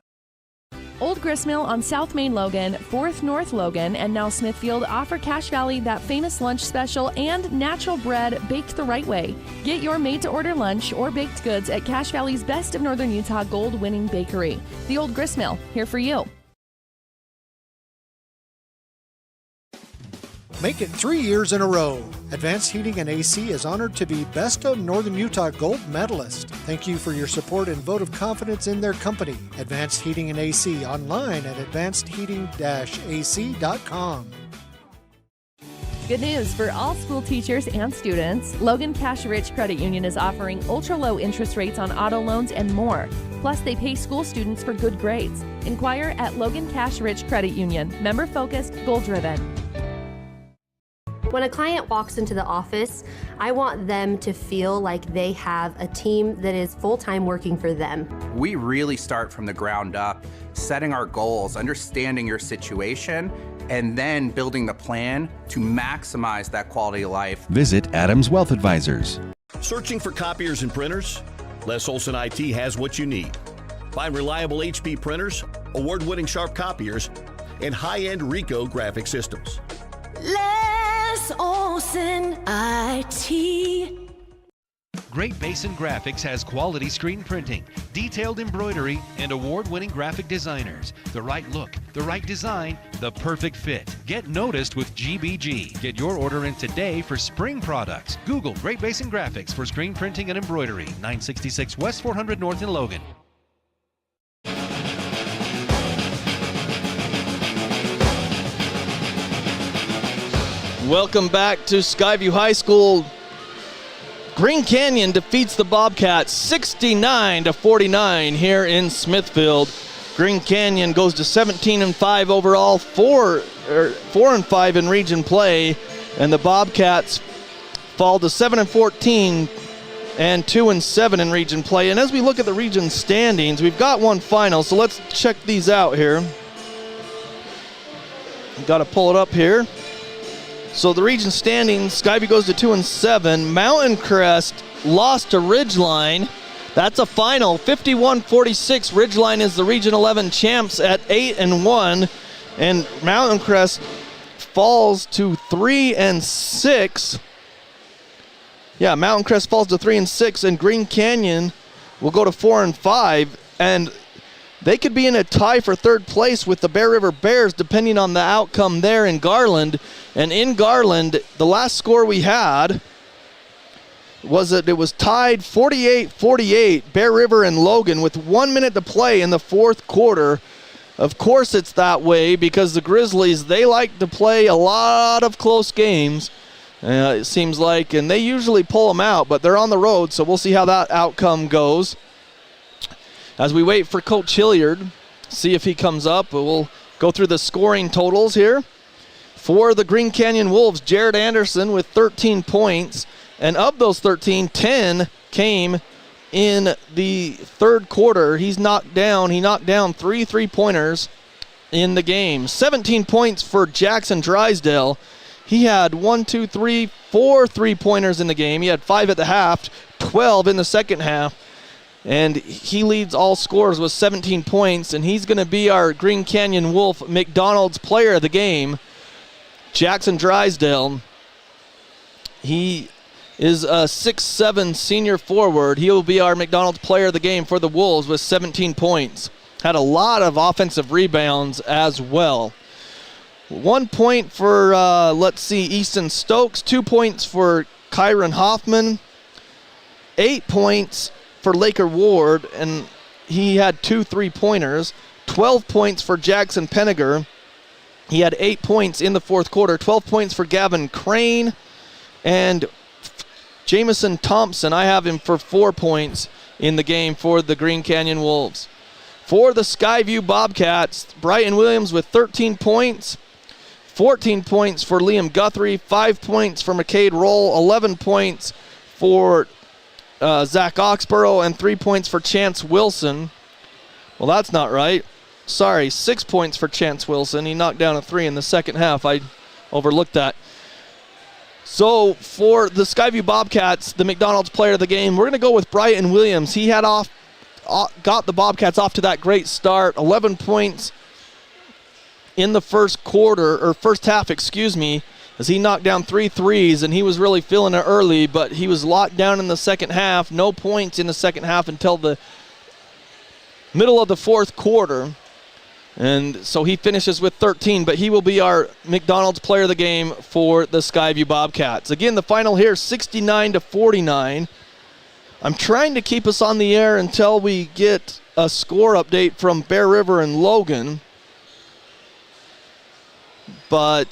Old Gristmill on South Main Logan, 4th North Logan, and now Smithfield offer Cache Valley that famous lunch special and natural bread baked the right way. Get your made-to-order lunch or baked goods at Cache Valley's Best of Northern Utah gold-winning bakery. The Old Gristmill, here for you. Make it 3 years in a row. Advanced Heating and AC is honored to be Best of Northern Utah Gold Medalist. Thank you for your support and vote of confidence in their company. Advanced Heating and AC online at advancedheating-ac.com. Good news for all school teachers and students. Logan Cash Rich Credit Union is offering ultra-low interest rates on auto loans and more. Plus, they pay school students for good grades. Inquire at Logan Cash Rich Credit Union. Member-focused, goal-driven. When a client walks into the office, I want them to feel like they have a team that is full-time working for them. We really start from the ground up, setting our goals, understanding your situation, and then building the plan to maximize that quality of life. Visit Adams Wealth Advisors. Searching for copiers and printers? Les Olson IT has what you need. Find reliable HP printers, award-winning Sharp copiers, and high-end Ricoh graphic systems. Les Olson IT. Great Basin Graphics has quality screen printing, detailed embroidery, and award-winning graphic designers. The right look, the right design, the perfect fit. Get noticed with GBG. Get your order in today for spring products. Google Great Basin Graphics for screen printing and embroidery. 966 West 400 North in Logan. Welcome back to Skyview High School. Green Canyon defeats the Bobcats 69-49 here in Smithfield. Green Canyon goes to 17-5 overall, 4-5 in region play, and the Bobcats fall to 7-14 and 2-7 in region play. And as we look at the region standings, we've got one final, so let's check these out here. Got to pull it up here. So the region standings, Skyview goes to 2-7. Mountain Crest lost to Ridgeline. That's a final, 51-46. Ridgeline is the Region 11 champs at 8-1. And Mountain Crest falls to 3-6. Yeah, Mountain Crest falls to 3-6, and Green Canyon will go to 4-5. And they could be in a tie for third place with the Bear River Bears, depending on the outcome there in Garland. And in Garland, the last score we had was that it was tied 48-48, Bear River and Logan, with 1 minute to play in the fourth quarter. Of course it's that way because the Grizzlies, they like to play a lot of close games, it seems like, and they usually pull them out, but they're on the road, so we'll see how that outcome goes. As we wait for Coach Hilliard, see if he comes up, we'll go through the scoring totals here. For the Green Canyon Wolves, Jared Anderson with 13 points, and of those 13, 10 came in the third quarter. He knocked down 3 3-pointers in the game. 17 points for Jackson Drysdale. He had 4 3-pointers in the game. He had 5 at the half, 12 in the second half. And he leads all scorers with 17 points, and he's going to be our Green Canyon Wolf McDonald's player of the game. Jackson Drysdale, he is a 6'7" senior forward. He will be our McDonald's player of the game for the Wolves with 17 points. Had a lot of offensive rebounds as well. 1 point for, Easton Stokes. 2 points for Kyron Hoffman. 8 points for Laker Ward, and he had 2 3-pointers. 12 points for Jackson Penniger. He had 8 points in the fourth quarter. 12 points for Gavin Crane. And Jamison Thompson, I have him for 4 points in the game for the Green Canyon Wolves. For the Skyview Bobcats, Brighton Williams with 13 points. 14 points for Liam Guthrie. 5 points for McCade Roll. 11 points for Zach Oxborough, and 3 points for Chance Wilson. Well, that's not right. Sorry, 6 points for Chance Wilson. He knocked down a 3 in the second half. I overlooked that. So for the Skyview Bobcats, the McDonald's player of the game, we're going to go with Brighton Williams. He had got the Bobcats off to that great start. 11 points in the first half, as he knocked down 3 threes, and he was really feeling it early, but he was locked down in the second half. No points in the second half until the middle of the fourth quarter. And so he finishes with 13, but he will be our McDonald's player of the game for the Skyview Bobcats. Again, the final here, 69-49. I'm trying to keep us on the air until we get a score update from Bear River and Logan, but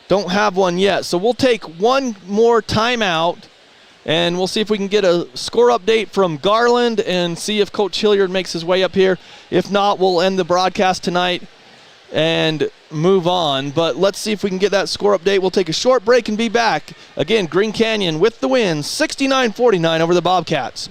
don't have one yet. So we'll take one more timeout, and we'll see if we can get a score update from Garland and see if Coach Hilliard makes his way up here. If not, we'll end the broadcast tonight and move on. But let's see if we can get that score update. We'll take a short break and be back. Again, Green Canyon with the win, 69-49 over the Bobcats.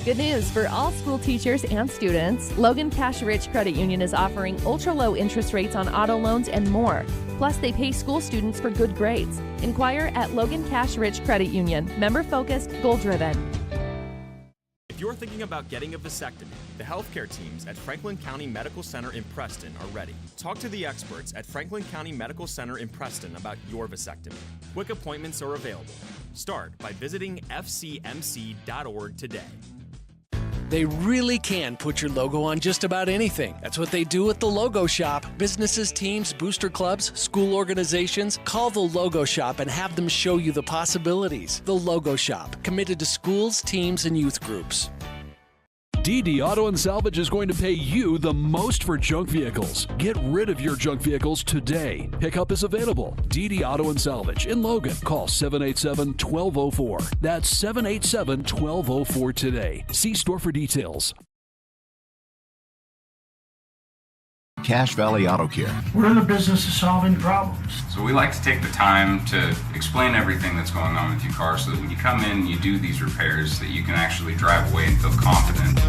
Good news for all school teachers and students. Logan Cash Rich Credit Union is offering ultra-low interest rates on auto loans and more. Plus, they pay school students for good grades. Inquire at Logan Cash Rich Credit Union. Member-focused, goal-driven. If you're thinking about getting a vasectomy, the healthcare teams at Franklin County Medical Center in Preston are ready. Talk to the experts at Franklin County Medical Center in Preston about your vasectomy. Quick appointments are available. Start by visiting fcmc.org today. They really can put your logo on just about anything. That's what they do at the Logo Shop. Businesses, teams, booster clubs, school organizations. Call the Logo Shop and have them show you the possibilities. The Logo Shop, committed to schools, teams, and youth groups. DD Auto and Salvage is going to pay you the most for junk vehicles. Get rid of your junk vehicles today. Pickup is available. DD Auto and Salvage in Logan. Call 787-1204. That's 787-1204 today. See store for details. Cache Valley Auto Care. We're in the business of solving problems. So we like to take the time to explain everything that's going on with your car so that when you come in and you do these repairs that you can actually drive away and feel confident.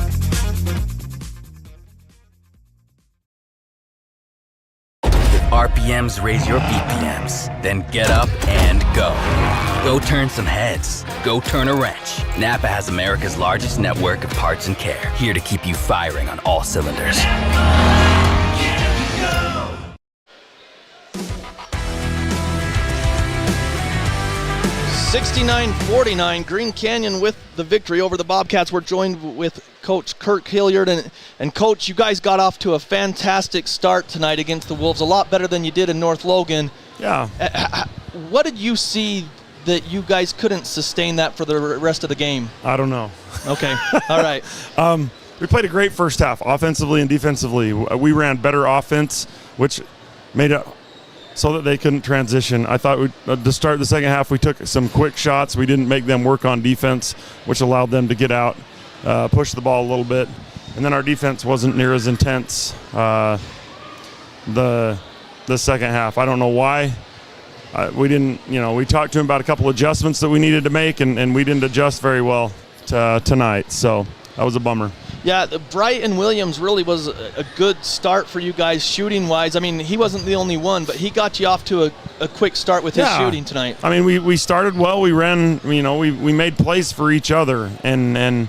If RPMs raise your BPMs, then get up and go. Go turn some heads. Go turn a wrench. Napa has America's largest network of parts and care, here to keep you firing on all cylinders. 69-49, Green Canyon with the victory over the Bobcats. We're joined with Coach Kirk Hilliard. And Coach, you guys got off to a fantastic start tonight against the Wolves, a lot better than you did in North Logan. Yeah. What did you see that you guys couldn't sustain that for the rest of the game? I don't know. Okay, all right. We played a great first half, offensively and defensively. We ran better offense, which made it so that they couldn't transition. I thought to start the second half, we took some quick shots. We didn't make them work on defense, which allowed them to get out, push the ball a little bit. And then our defense wasn't near as intense the second half. I don't know why. We didn't, we talked to him about a couple adjustments that we needed to make, and we didn't adjust very well tonight. So that was a bummer. Yeah, Brighton Williams really was a good start for you guys shooting-wise. I mean, he wasn't the only one, but he got you off to a quick start with his shooting tonight. I mean, we started well. We ran, we made plays for each other, and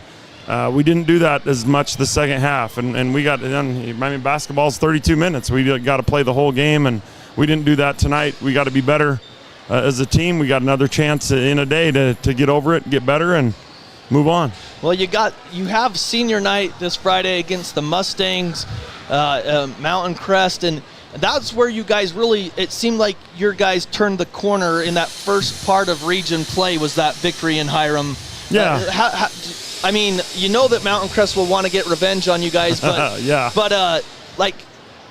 we didn't do that as much the second half. And we got done. I mean, basketball's 32 minutes. We got to play the whole game, and we didn't do that tonight. We got to be better as a team. We got another chance in a day to get over it, get better, and move on. Well, you have senior night this Friday against the Mustangs, Mountain Crest, and that's where you guys really, it seemed like your guys turned the corner in that first part of region play, was that victory in Hiram. Yeah. I mean, that Mountain Crest will want to get revenge on you guys, but yeah. But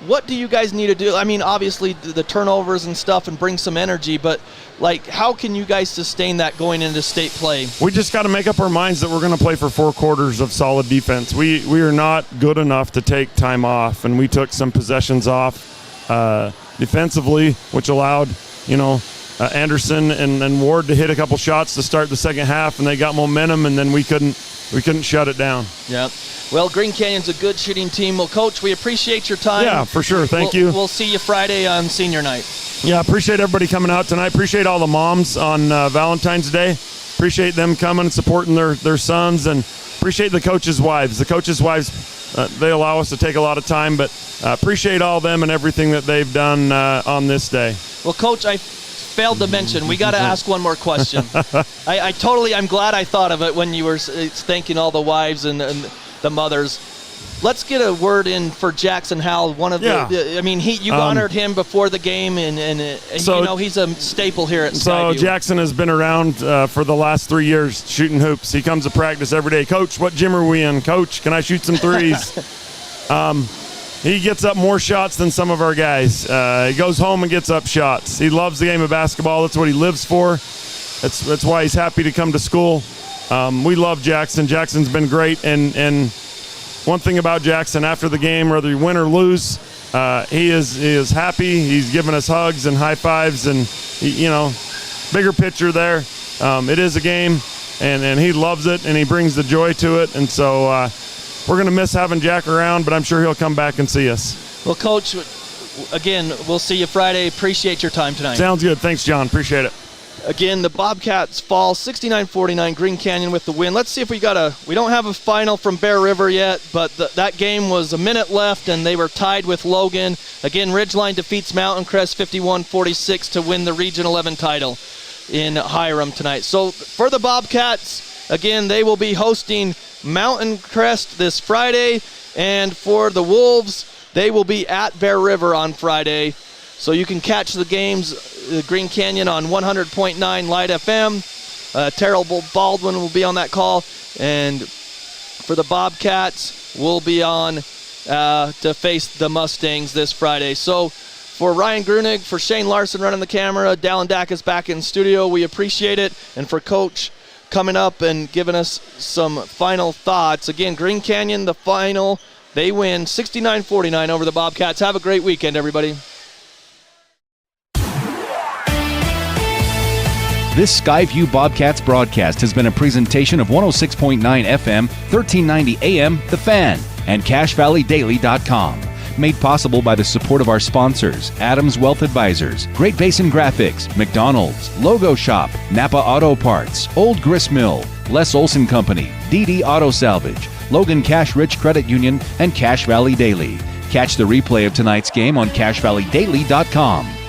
what do you guys need to do? I mean, obviously the turnovers and stuff and bring some energy, but how can you guys sustain that going into state play? We just got to make up our minds that we're going to play for 4 quarters of solid defense. We are not good enough to take time off, and we took some possessions off defensively, which allowed, Anderson and Ward to hit a couple shots to start the second half, and they got momentum, and then we couldn't shut it down. Yeah. Well, Green Canyon's a good shooting team. Well, Coach, we appreciate your time. Yeah, for sure. Thank you. We'll see you Friday on senior night. Yeah, appreciate everybody coming out tonight. Appreciate all the moms on Valentine's Day. Appreciate them coming and supporting their sons, and appreciate the coaches' wives. The coaches' wives, they allow us to take a lot of time, but appreciate all them and everything that they've done on this day. Well, Coach, I failed to mention, we got to ask one more question. I'm glad I thought of it when you were thanking all the wives and the mothers. Let's get a word in for Jackson Howell. One of you honored him before the game, and he's a staple here at Skyview. So Jackson has been around for the last 3 years shooting hoops. He comes to practice every day. Coach, what gym are we in? Coach, can I shoot some threes? He gets up more shots than some of our guys. He goes home and gets up shots. He loves the game of basketball. That's what he lives for. That's why he's happy to come to school. We love Jackson. Jackson's been great, and one thing about Jackson, after the game, whether you win or lose, he is happy. He's giving us hugs and high fives, and bigger picture there. It is a game, and he loves it, and he brings the joy to it. And so we're going to miss having Jack around, but I'm sure he'll come back and see us. Well, Coach, again, we'll see you Friday. Appreciate your time tonight. Sounds good. Thanks, John. Appreciate it. Again, the Bobcats fall 69-49, Green Canyon with the win. Let's see if we don't have a final from Bear River yet, but that game was a minute left, and they were tied with Logan. Again, Ridgeline defeats Mountain Crest 51-46 to win the Region 11 title in Hiram tonight. So for the Bobcats, again, they will be hosting Mountain Crest this Friday, and for the Wolves, they will be at Bear River on Friday. So you can catch the games, Green Canyon on 100.9 Light FM. Terrell Baldwin will be on that call. And for the Bobcats, we'll be on to face the Mustangs this Friday. So for Ryan Grunig, for Shane Larson running the camera, Dallin Dack is back in studio. We appreciate it. And for Coach coming up and giving us some final thoughts. Again, Green Canyon, the final, they win 69-49 over the Bobcats. Have a great weekend, everybody. This Skyview Bobcats broadcast has been a presentation of 106.9 FM, 1390 AM, The Fan, and CashValleyDaily.com. Made possible by the support of our sponsors, Adams Wealth Advisors, Great Basin Graphics, McDonald's, Logo Shop, Napa Auto Parts, Old Grist Mill, Les Olson Company, DD Auto Salvage, Logan Cash Rich Credit Union, and Cash Valley Daily. Catch the replay of tonight's game on CashValleyDaily.com.